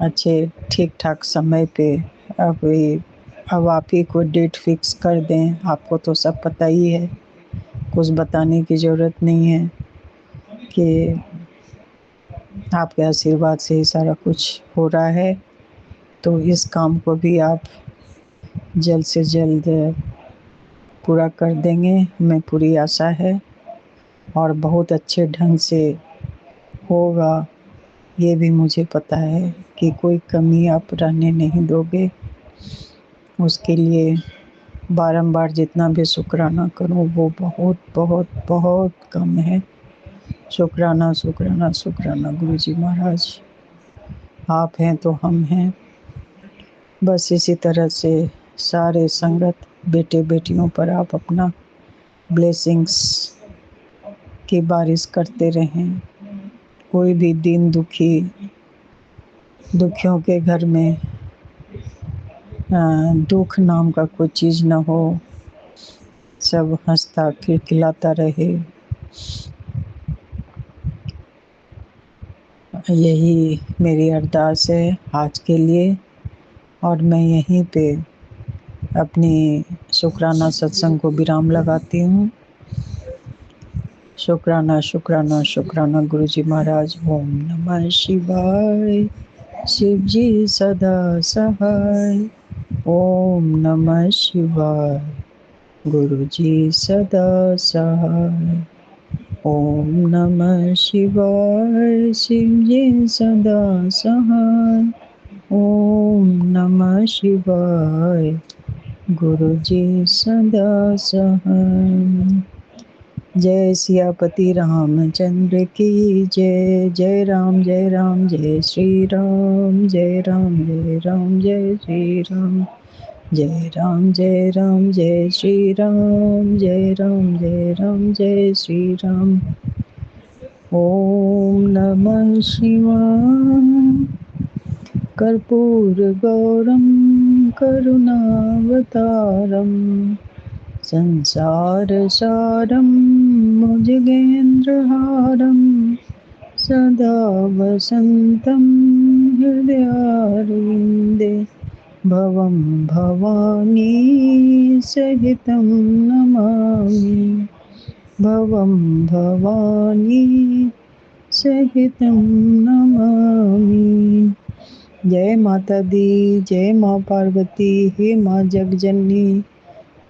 अच्छे ठीक-ठाक समय पे अब आप ही को डेट फिक्स कर दें। आपको तो सब पता ही है, कुछ बताने की ज़रूरत नहीं है कि आपके आशीर्वाद से ही सारा कुछ हो रहा है। तो इस काम को भी आप जल्द से जल्द पूरा कर देंगे, हमें पूरी आशा है, और बहुत अच्छे ढंग से होगा, ये भी मुझे पता है कि कोई कमी आप रहने नहीं दोगे। उसके लिए बारंबार जितना भी शुक्राना करो वो बहुत बहुत बहुत कम है। शुक्राना शुक्राना शुक्राना गुरुजी महाराज, आप हैं तो हम हैं। बस इसी तरह से सारे संगत बेटे बेटियों पर आप अपना ब्लेसिंग्स की बारिश करते रहें। कोई भी दीन दुखियों के घर में दुख नाम का कोई चीज़ न हो, सब हंसता खिलखिलाता रहे। यही मेरी अरदास है आज के लिए, और मैं यहीं पे अपनी शुक्राना सत्संग को विराम लगाती हूँ। शुक्राना शुक्राना शुक्राना गुरुजी महाराज। ओम नमः शिवाय। शिव जी सदा सहाय। ओम नमः शिवाय। गुरुजी सदा सहाय। ओम नमः शिवाय। शिव जी सदा सहाय। ओम नमः शिवाय। गुरुजी सदा सहाय। जय सियापति रामचंद्र की जय। जय राम जय राम जय श्री राम। जय राम जय राम जय श्री राम। जय राम जय राम जय श्री राम। जय राम जय राम जय श्री राम। ओम नमः शिवाय। कर्पूर गौरम करुणावतारम संसार सारम भुजगेन्द्रहारम सदा वसंतं हृदयारविन्दे भवं भवानी सहितं नमामि। भवं भवानी सहितं नमामि। जय माता दी, जय माँ पार्वती। हे माँ जगजननी,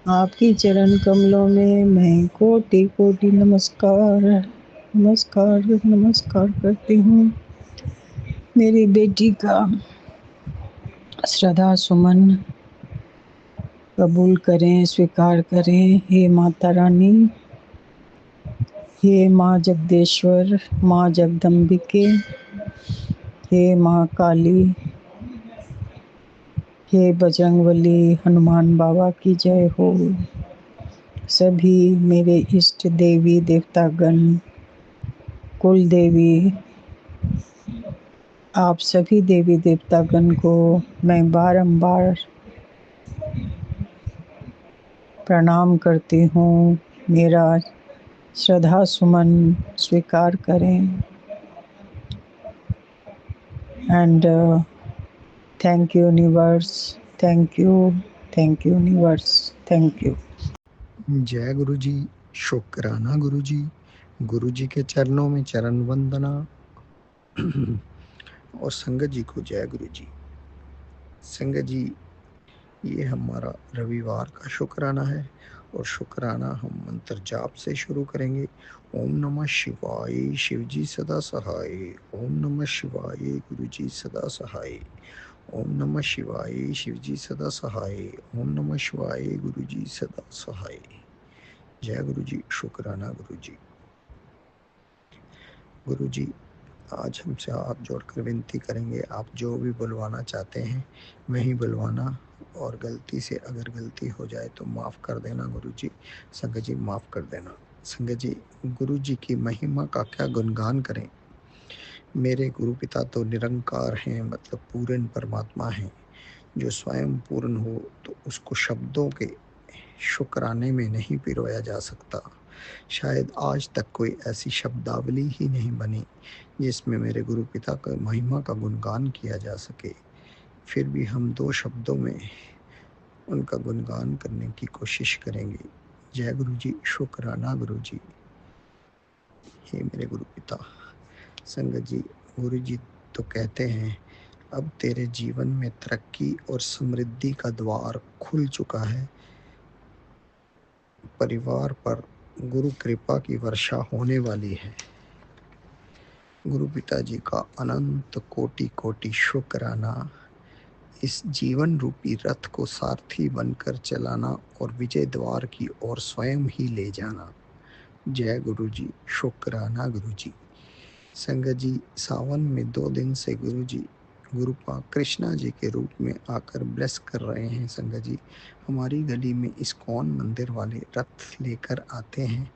आपकी चरण कमलों में मैं कोटि कोटि नमस्कार नमस्कार नमस्कार करती हूँ। मेरी बेटी का श्रद्धा सुमन कबूल करें, स्वीकार करें। हे माता रानी, हे माँ जगदेश्वर, माँ जगदम्बिके, हे माँ काली, हे बजरंगबली, हनुमान बाबा की जय हो। सभी मेरे इष्ट देवी देवतागण, कुल देवी, आप सभी देवी देवतागण को मैं बारंबार प्रणाम करती हूँ। मेरा श्रद्धा सुमन स्वीकार करें। And thank you universe, thank you universe, thank you. जय गुरु जी। शुक्राना गुरु जी। गुरु जी के चरणों में चरण वंदना और संगत जी को जय गुरु जी। संगत जी, ये हमारा रविवार का शुक्राना है और शुक्राना हम मंत्र जाप से शुरू करेंगे। ओम नमः शिवाय। शिव जी सदा सहाय। ओम नमः शिवाय। गुरु जी सदा सहाय। ओम नमः शिवाय। शिव जी सदा सहाय। ओम नमः शिवाय। गुरु जी सदा सहाय। जय गुरु जी। शुक्राना गुरु जी। गुरु जी, आज हमसे हाथ जोड़कर विनती करेंगे, आप जो भी बुलवाना चाहते हैं वहीं बुलवाना, और गलती से अगर गलती हो जाए तो माफ़ कर देना गुरु जी। संगत जी माफ़ कर देना। संगत जी, गुरु जी की महिमा का क्या गुणगान करें। मेरे गुरु पिता तो निरंकार हैं, मतलब पूर्ण परमात्मा हैं, जो स्वयं पूर्ण हो तो उसको शब्दों के शुक्राने में नहीं पिरोया जा सकता। शायद आज तक कोई ऐसी शब्दावली ही नहीं बनी जिसमें मेरे गुरु पिता का महिमा का गुणगान किया जा सके। फिर भी हम 2 शब्दों में उनका गुणगान करने की कोशिश करेंगे। जय गुरु जी, शुक्राना गुरु जी। हे मेरे गुरु पिता। संगत जी, गुरु जी तो कहते हैं अब तेरे जीवन में तरक्की और समृद्धि का द्वार खुल चुका है। परिवार पर गुरु कृपा की वर्षा होने वाली है। गुरु पिताजी का अनंत कोटि कोटि शुक्राना। इस जीवन रूपी रथ को सारथी बनकर चलाना और विजय द्वार की ओर स्वयं ही ले जाना। जय गुरु जी, शुक्राना गुरु जी। संगत जी, सावन में 2 दिन से गुरु जी गुरुपा कृष्णा जी के रूप में आकर ब्लेस कर रहे हैं। संगत जी, हमारी गली में इस्कॉन मंदिर वाले रथ लेकर आते हैं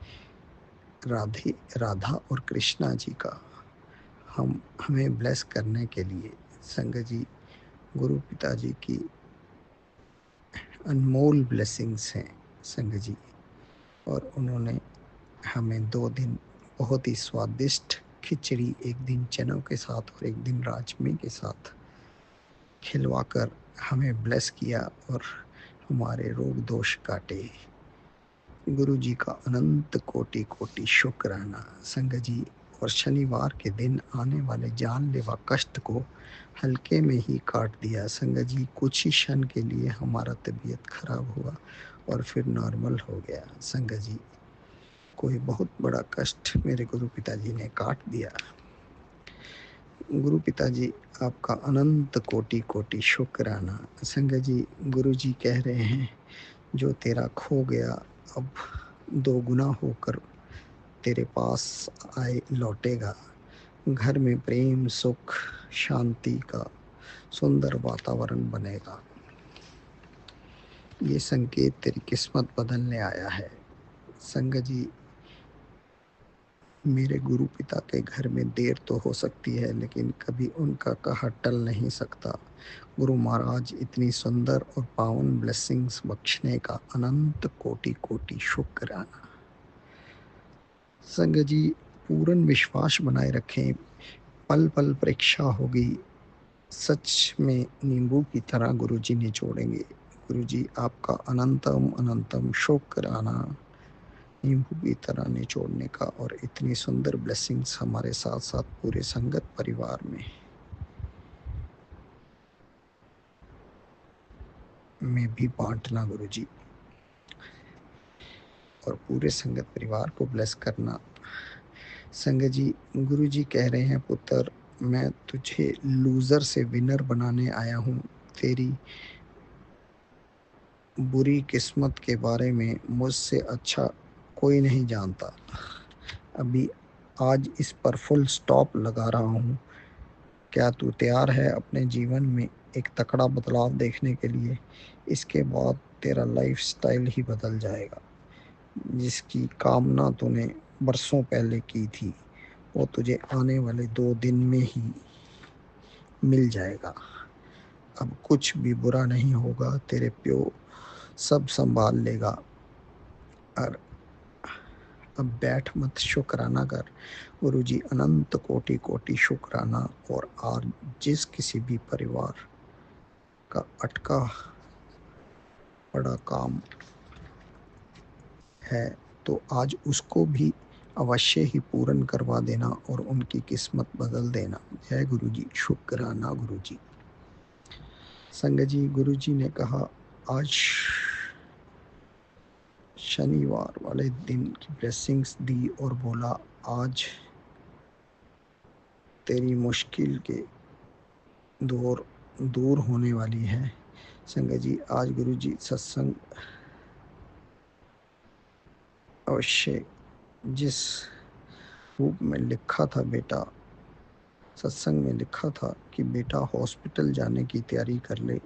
राधा और कृष्णा जी का हमें ब्लेस करने के लिए। संगत जी, गुरु पिताजी की अनमोल ब्लेसिंग्स हैं संगत जी, और उन्होंने हमें 2 दिन बहुत ही स्वादिष्ट खिचड़ी, एक दिन चनों के साथ और एक दिन राजमे के साथ खिलवाकर हमें ब्लेस किया और हमारे रोग दोष काटे। गुरु जी का अनंत कोटि कोटि शुक्राना। संगत जी, और शनिवार के दिन आने वाले जानलेवा कष्ट को हल्के में ही काट दिया। संगत जी, कुछ ही क्षण के लिए हमारा तबीयत खराब हुआ और फिर नॉर्मल हो गया। संगत जी, कोई बहुत बड़ा कष्ट मेरे गुरु पिताजी ने काट दिया। गुरु पिताजी, आपका अनंत कोटि कोटि शुक्राना। संगत जी, गुरु जी कह रहे हैं जो तेरा खो गया अब 2 गुना होकर तेरे पास आए लौटेगा। घर में प्रेम, सुख, शांति का सुंदर वातावरण बनेगा। ये संकेत तेरी किस्मत बदलने आया है। संगत जी, मेरे गुरु पिता के घर में देर तो हो सकती है लेकिन कभी उनका कहा टल नहीं सकता। गुरु महाराज इतनी सुंदर और पावन ब्लेसिंग्स बख्शने का अनंत कोटि कोटि शुक्राना। संगत जी, पूर्ण विश्वास बनाए रखें, पल पल परीक्षा होगी, सच में नींबू की तरह गुरु जी निचोड़ेंगे। गुरु जी, आपका अनंतम अनंतम शुक्राना नींबू की तरह निचोड़ने का, और इतनी सुंदर ब्लेसिंग्स हमारे साथ साथ पूरे संगत परिवार में भी बांटना गुरु जी, और पूरे संगत परिवार को ब्लेस करना। संगत जी, गुरु जी कह रहे हैं पुत्र, मैं तुझे लूजर से विनर बनाने आया हूँ। तेरी बुरी किस्मत के बारे में मुझसे अच्छा कोई नहीं जानता। अभी आज इस पर फुल स्टॉप लगा रहा हूँ। क्या तू तैयार है अपने जीवन में एक तकड़ा बदलाव देखने के लिए? इसके बाद तेरा लाइफ स्टाइल ही बदल जाएगा। जिसकी कामना तूने बरसों पहले की थी वो तुझे आने वाले 2 दिन में ही मिल जाएगा। अब कुछ भी बुरा नहीं होगा, तेरे प्यो सब संभाल लेगा। और अब बैठ मत, शुक्राना कर। गुरु जी, अनंत कोटि कोटि शुक्राना। और आज जिस किसी भी परिवार का अटका पड़ा काम है तो आज उसको भी अवश्य ही पूर्ण करवा देना और उनकी किस्मत बदल देना। जय गुरु जी, शुक्राना गुरु जी। संगत जी, गुरु जी ने कहा आज शनिवार वाले दिन की ब्लेसिंग्स दी और बोला आज तेरी मुश्किल के दौर दूर होने वाली है। संगत जी, आज गुरु जी सत्संग अवश्य जिस रूप में लिखा था बेटा, सत्संग में लिखा था कि बेटा हॉस्पिटल जाने की तैयारी कर ले,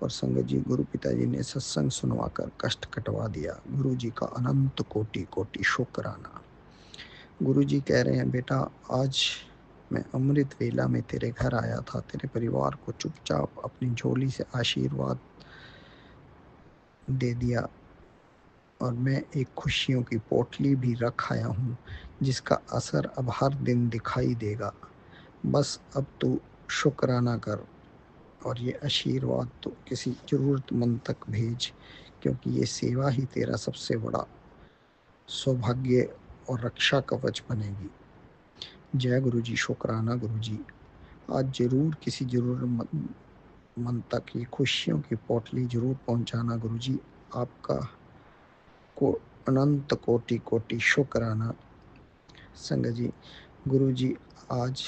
और संगत जी, गुरु पिताजी ने सत्संग सुनवाकर कष्ट कटवा दिया। गुरु जी का अनंत कोटि कोटि शुक्राना। गुरु जी कह रहे हैं बेटा आज मैं अमृत वेला में तेरे घर आया था, तेरे परिवार को चुपचाप अपनी झोली से आशीर्वाद दे दिया और मैं एक खुशियों की पोटली भी रख आया हूँ जिसका असर अब हर दिन दिखाई देगा। बस अब तू शुक्राना कर और ये आशीर्वाद तो किसी ज़रूरतमंद तक भेज, क्योंकि ये सेवा ही तेरा सबसे बड़ा सौभाग्य और रक्षा कवच बनेगी। जय गुरु जी। शुक्राना गुरु जी। आज ज़रूर किसी ज़रूरतमंद तक ये खुशियों की पोटली ज़रूर पहुंचाना गुरु जी। आपका को अनंत कोटि कोटि शुक्राना। संगत जी, गुरु जी आज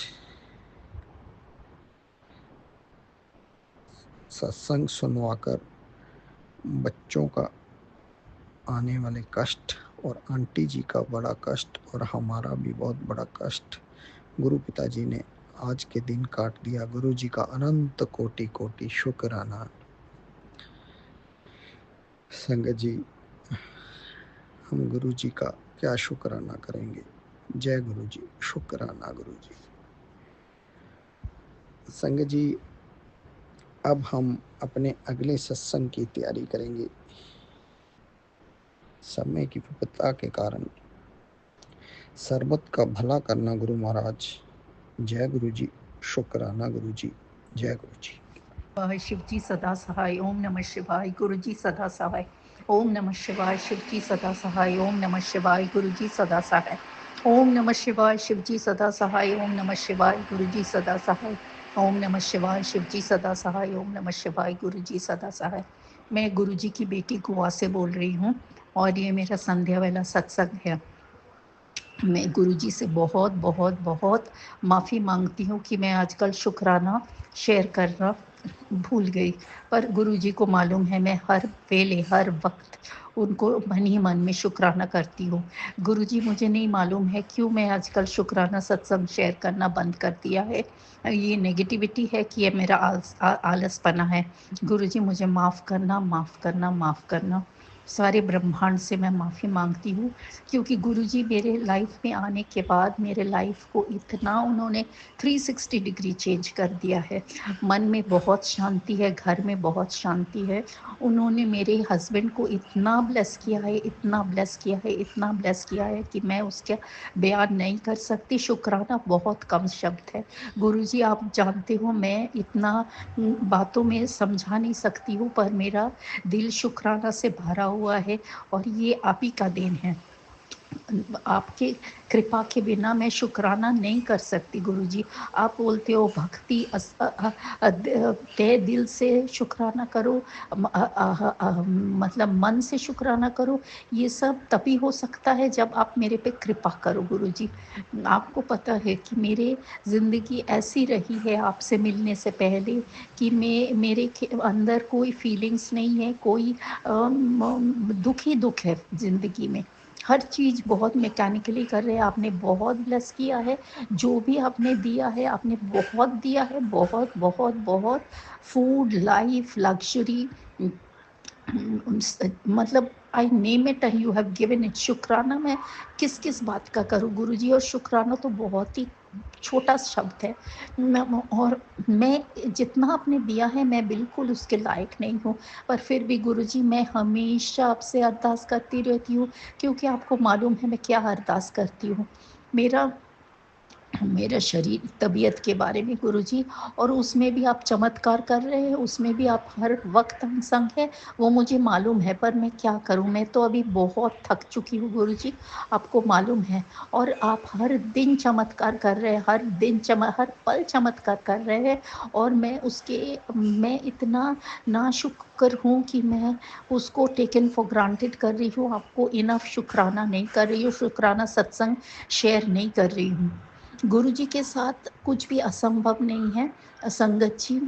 सत्संग सुनवाकर बच्चों का आने वाले कष्ट और आंटी जी का बड़ा कष्ट और हमारा भी बहुत बड़ा कष्ट गुरु पिताजी ने आज के दिन काट दिया। गुरु जी का अनंत कोटि कोटि शुक्राना। संगत जी, हम गुरु जी का क्या शुक्राना करेंगे। जय गुरु जी। शुक्राना गुरु जी। संगत जी, अब हम अपने अगले सत्संग की तैयारी करेंगे। समय की विपत्ता के कारण सर्बत का भला करना गुरु महाराज। जय गुरु जी। शुक्राना गुरु जी। जय गुरु जी। शिव जी सदा सहाय। ओम नमः शिवाय। गुरु जी सदा सहाय। ओम नमः शिवाय। शिव जी सदा सहाय। ओम नमः शिवाय। गुरु जी सदा सहाय। ओम नमः शिवाय। शिव जी सदा सहाय। ओम नमः शिवाय। गुरु जी सदा सहाय। ओम नमः शिवाय। शिव जी सदा सहाय। ओम नमः शिवाय। गुरु जी सदा सहाय। मैं गुरु जी की बेटी गोवा से बोल रही हूँ और ये मेरा संध्या वाला सत्संग है। मैं गुरु जी से बहुत बहुत बहुत माफ़ी मांगती हूँ कि मैं आजकल शुक्राना शेयर करना भूल गई, पर गुरु जी को मालूम है मैं हर वेले हर वक्त उनको मन ही मन में शुक्राना करती हूँ। गुरु जी मुझे नहीं मालूम है क्यों मैं आजकल शुक्राना सत्संग शेयर करना बंद कर दिया है। ये नेगेटिविटी है कि ये मेरा आलसपना है। गुरु जी मुझे माफ़ करना, माफ़ करना, माफ़ करना। सारे ब्रह्मांड से मैं माफ़ी मांगती हूँ क्योंकि गुरुजी मेरे लाइफ में आने के बाद मेरे लाइफ को इतना उन्होंने 360 डिग्री चेंज कर दिया है। मन में बहुत शांति है, घर में बहुत शांति है। उन्होंने मेरे हस्बैंड को इतना ब्लेस किया है, इतना ब्लेस किया है, इतना ब्लेस किया है कि मैं उसका बयान नहीं कर सकती। शुक्राना बहुत कम शब्द है। गुरुजी आप जानते हो मैं इतना बातों में समझा नहीं सकती हूँ, पर मेरा दिल शुक्राना से भरा हुआ है और ये आप ही का देन है। आपके कृपा के बिना मैं शुक्राना नहीं कर सकती गुरुजी। आप बोलते हो भक्ति तय दिल से शुक्राना करो, मतलब मन से शुक्राना करो। ये सब तभी हो सकता है जब आप मेरे पे कृपा करो गुरुजी। आपको पता है कि मेरे ज़िंदगी ऐसी रही है आपसे मिलने से पहले कि मेरे अंदर कोई फीलिंग्स नहीं है, कोई दुख ही दुख है ज़िंदगी में। हर चीज़ बहुत मैकेनिकली कर रहे हैं। आपने बहुत ब्लेस किया है, जो भी आपने दिया है आपने बहुत दिया है, बहुत बहुत बहुत। फूड, लाइफ, लग्जरी, मतलब I name it and you have given it. शुक्राना मैं किस किस बात का करूँ गुरुजी, और शुक्राना तो बहुत ही छोटा शब्द है। और मैं जितना आपने दिया है मैं बिल्कुल उसके लायक नहीं हूँ, पर फिर भी गुरुजी मैं हमेशा आपसे अरदास करती रहती हूँ क्योंकि आपको मालूम है मैं क्या अरदास करती हूँ। मेरा शरीर तबीयत के बारे में गुरुजी, और उसमें भी आप चमत्कार कर रहे हैं, उसमें भी आप हर वक्त हम संग है, वो मुझे मालूम है, पर मैं क्या करूं। मैं तो अभी बहुत थक चुकी हूँ गुरुजी, आपको मालूम है। और आप हर दिन चमत्कार कर रहे हैं, हर पल चमत्कार कर रहे हैं, और मैं इतना नाशुक्र हूँ कि मैं उसको टेकन फॉर ग्रांटेड कर रही हूँ। आपको इनफ शुक्राना नहीं कर रही हूँ, शुक्राना सत्संग शेयर नहीं कर रही हूँ। गुरु जी के साथ कुछ भी असंभव नहीं है। संगत जी,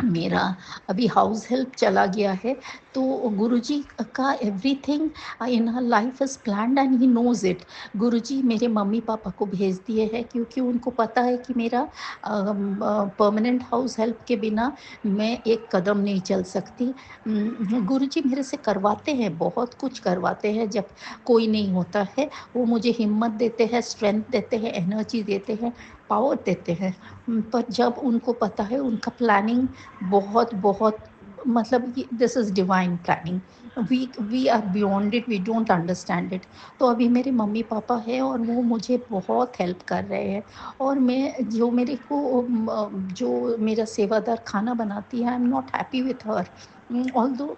मेरा अभी हाउस हेल्प चला गया है तो गुरुजी का everything in her life is planned and he knows it. गुरुजी मेरे मम्मी पापा को भेज दिए हैं क्योंकि उनको पता है कि मेरा परमानेंट हाउस हेल्प के बिना मैं एक कदम नहीं चल सकती। गुरुजी मेरे से करवाते हैं, बहुत कुछ करवाते हैं। जब कोई नहीं होता है वो मुझे हिम्मत देते हैं, स्ट्रेंथ देते हैं, एनर्जी देते हैं, पावर देते हैं। पर जब उनको पता है उनका प्लानिंग बहुत बहुत मतलब ये this is divine planning. We are beyond it, we don't understand it. तो अभी मेरे मम्मी पापा हैं और वो मुझे बहुत हेल्प कर रहे हैं। और मैं जो मेरे को जो मेरा सेवादार खाना बनाती है, I am not happy with her. Although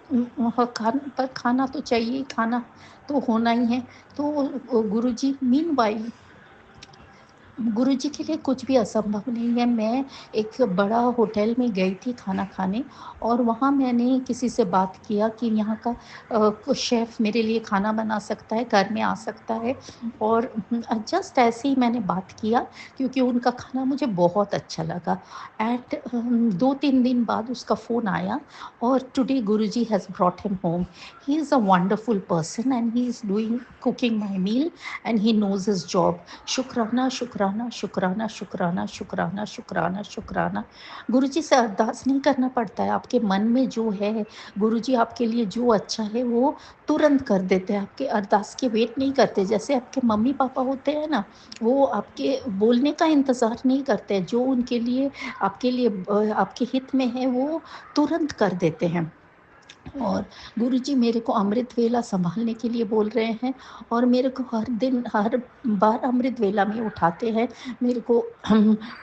खाना तो चाहिए, खाना तो होना ही है। तो गुरुजी मीनवाइल गुरुजी के लिए कुछ भी असंभव नहीं है। मैं एक बड़ा होटल में गई थी खाना खाने और वहाँ मैंने किसी से बात किया कि यहाँ का शेफ़ मेरे लिए खाना बना सकता है, घर में आ सकता है। और जस्ट ऐसे ही मैंने बात किया क्योंकि उनका खाना मुझे बहुत अच्छा लगा। एंड 2-3 दिन बाद उसका फ़ोन आया और today Guruji has brought him home. He is a wonderful person and he is doing cooking my meal and he knows his job. शुक्राना, शुक्राना, शुक्राना, शुक्राना, शुक्राना, शुक्राना, शुक्राना। गुरुजी से अरदास नहीं करना पड़ता है, आपके मन में जो है, गुरुजी आपके लिए जो अच्छा है वो तुरंत कर देते हैं, आपके अरदास की वेट नहीं करते। जैसे आपके मम्मी-पापा होते हैं ना, वो आपके बोलने का इंतज़ार नहीं करते हैं, जो उनके लिए आपके लिए आपके हित में है वो तुरंत कर देते हैं। और गुरुजी मेरे को अमृत वेला सँभालने के लिए बोल रहे हैं और मेरे को हर दिन, हर बार अमृत वेला में उठाते हैं। मेरे को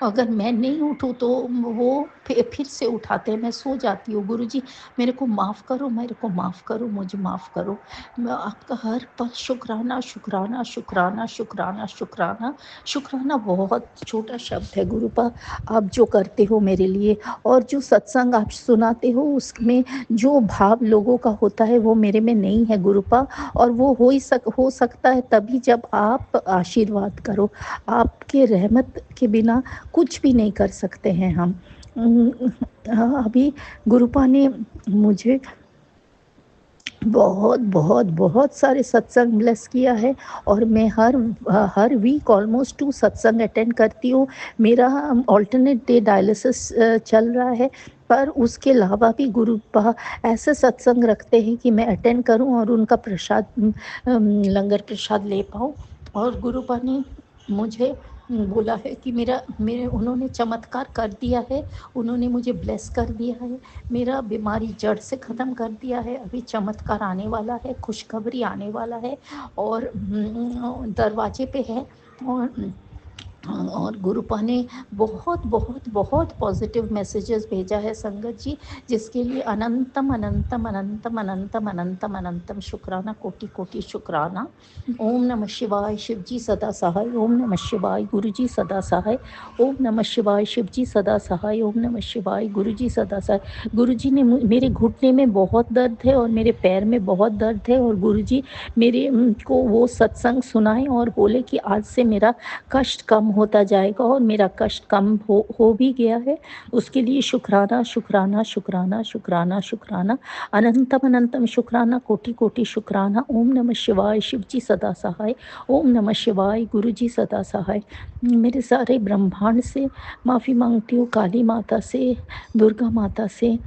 अगर मैं नहीं उठूँ तो वो फिर से उठाते हैं, मैं सो जाती हूँ। गुरुजी मेरे को माफ़ करो, मेरे को माफ़ करो, मुझे माफ़ करो। मैं आपका हर पल शुक्राना, शुक्राना, शुक्राना, शुक्राना, शुक्राना। शुक्राना बहुत छोटा शब्द है गुरुपा, आप जो करते हो मेरे लिए और जो सत्संग आप सुनाते हो उसमें जो भाव लोगों का होता है वो मेरे में नहीं है गुरुपा। और वो हो सकता है तभी जब आप आशीर्वाद करो। आपके रहमत के बिना कुछ भी नहीं कर सकते हैं हम। अभी गुरुपा ने मुझे बहुत बहुत बहुत सारे सत्संग ब्लेस किया है और मैं हर वीक ऑलमोस्ट 2 सत्संग अटेंड करती हूँ। मेरा अल्टरनेट डे डायलिसिस चल रहा है, पर उसके अलावा भी गुरुपा ऐसे सत्संग रखते हैं कि मैं अटेंड करूँ और उनका प्रसाद लंगर प्रसाद ले पाऊँ। और गुरुपा ने मुझे बोला है कि मेरे उन्होंने चमत्कार कर दिया है, उन्होंने मुझे ब्लेस कर दिया है, मेरा बीमारी जड़ से ख़त्म कर दिया है। अभी चमत्कार आने वाला है, खुशखबरी आने वाला है और दरवाजे पे है। और और गुरुपा ने बहुत बहुत बहुत पॉजिटिव मैसेजेस भेजा है संगत जी, जिसके लिए अनंतम अनंतम अनंतम अनंतम अनंतम अनंतम शुक्राना, कोटि कोटि शुक्राना। ओम नमः शिवाय, शिव जी सदा सहाय। ओम नमः शिवाय, गुरु जी सदा सहाय। ओम नमः शिवाय, शिव जी सदा सहाय। ओम नमः शिवाय, गुरु जी सदा सहाय। गुरु जी ने मेरे घुटने में बहुत दर्द है और मेरे पैर में बहुत दर्द है और गुरु जी मेरे को वो सत्संग सुनाए और बोले कि आज से मेरा कष्ट कम होता जाएगा और मेरा कष्ट कम हो भी गया है। उसके लिए शुक्राना, शुक्राना, शुक्राना, शुक्राना, शुक्राना, अनंतम अनंतम शुक्राना, कोटि कोटि शुक्राना। ओम नमः शिवाय, शिव जी सदा सहाय। ओम नमः शिवाय, गुरु जी सदा सहाय। मेरे सारे ब्रह्मांड से माफ़ी मांगती हूँ, काली माता से, दुर्गा माता से,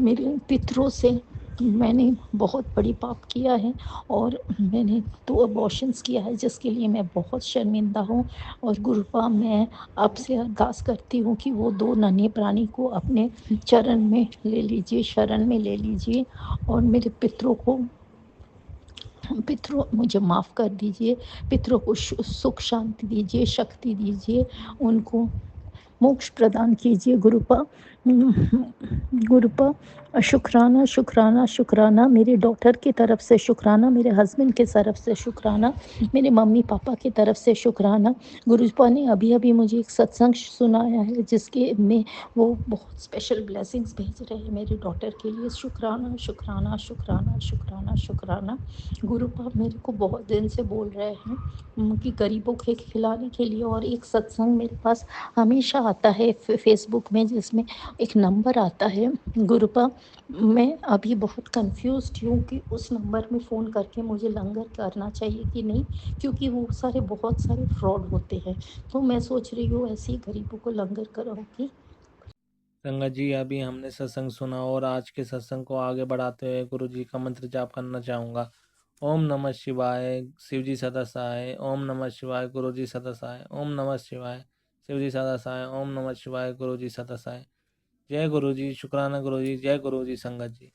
मेरे पितरों से। मैंने बहुत बड़ी पाप किया है और मैंने 2 अबॉर्शंस किया है जिसके लिए मैं बहुत शर्मिंदा हूँ। और गुरुपा मैं आपसे अरदास करती हूँ कि वो 2 नन्हे प्राणी को अपने चरण में ले लीजिए, शरण में ले लीजिए और मेरे पितरों मुझे माफ़ कर दीजिए। पितरों को सुख शांति दीजिए, शक्ति दीजिए, उनको मोक्ष प्रदान कीजिए गुरुपा। गुरुपा शुक्राना शुक्राना शुक्राना मेरे डॉटर की तरफ से शुक्राना, मेरे हस्बैंड की तरफ से शुक्राना, मेरे मम्मी पापा की तरफ से शुक्राना। गुरुपा ने अभी अभी मुझे एक सत्संग सुनाया है जिसके में वो बहुत स्पेशल ब्लेसिंग्स भेज रहे हैं मेरी डॉटर के लिए। शुक्राना शुक्राना शुक्राना शुक्राना शुक्राना। गुरुपा मेरे को बहुत दिन से बोल रहे हैं कि गरीबों के खिलाने के लिए, और एक सत्संग मेरे पास हमेशा आता है फेसबुक में जिसमें एक नंबर आता है गुरुपा। मैं अभी बहुत कंफ्यूज्ड हूँ कि उस नंबर में फ़ोन करके मुझे लंगर करना चाहिए कि नहीं, क्योंकि वो बहुत सारे फ्रॉड होते हैं। तो मैं सोच रही हूँ ऐसे ही गरीबों को लंगर कराऊंगी। संगत जी, अभी हमने सत्संग सुना और आज के सत्संग को आगे बढ़ाते हुए गुरु जी का मंत्र जाप करना चाहूँगा। ओम नमः शिवाय, शिव जी सदा सहाय। ओम नमः शिवाय, गुरु जी सदा सहाय। ओम नमः शिवाय, शिव जी सदा सहाय। ओम नमः शिवाय, गुरु जी सदा सहाय। जय गुरु जी, शुक्राना गुरु जी, जय गुरु जी संगत जी।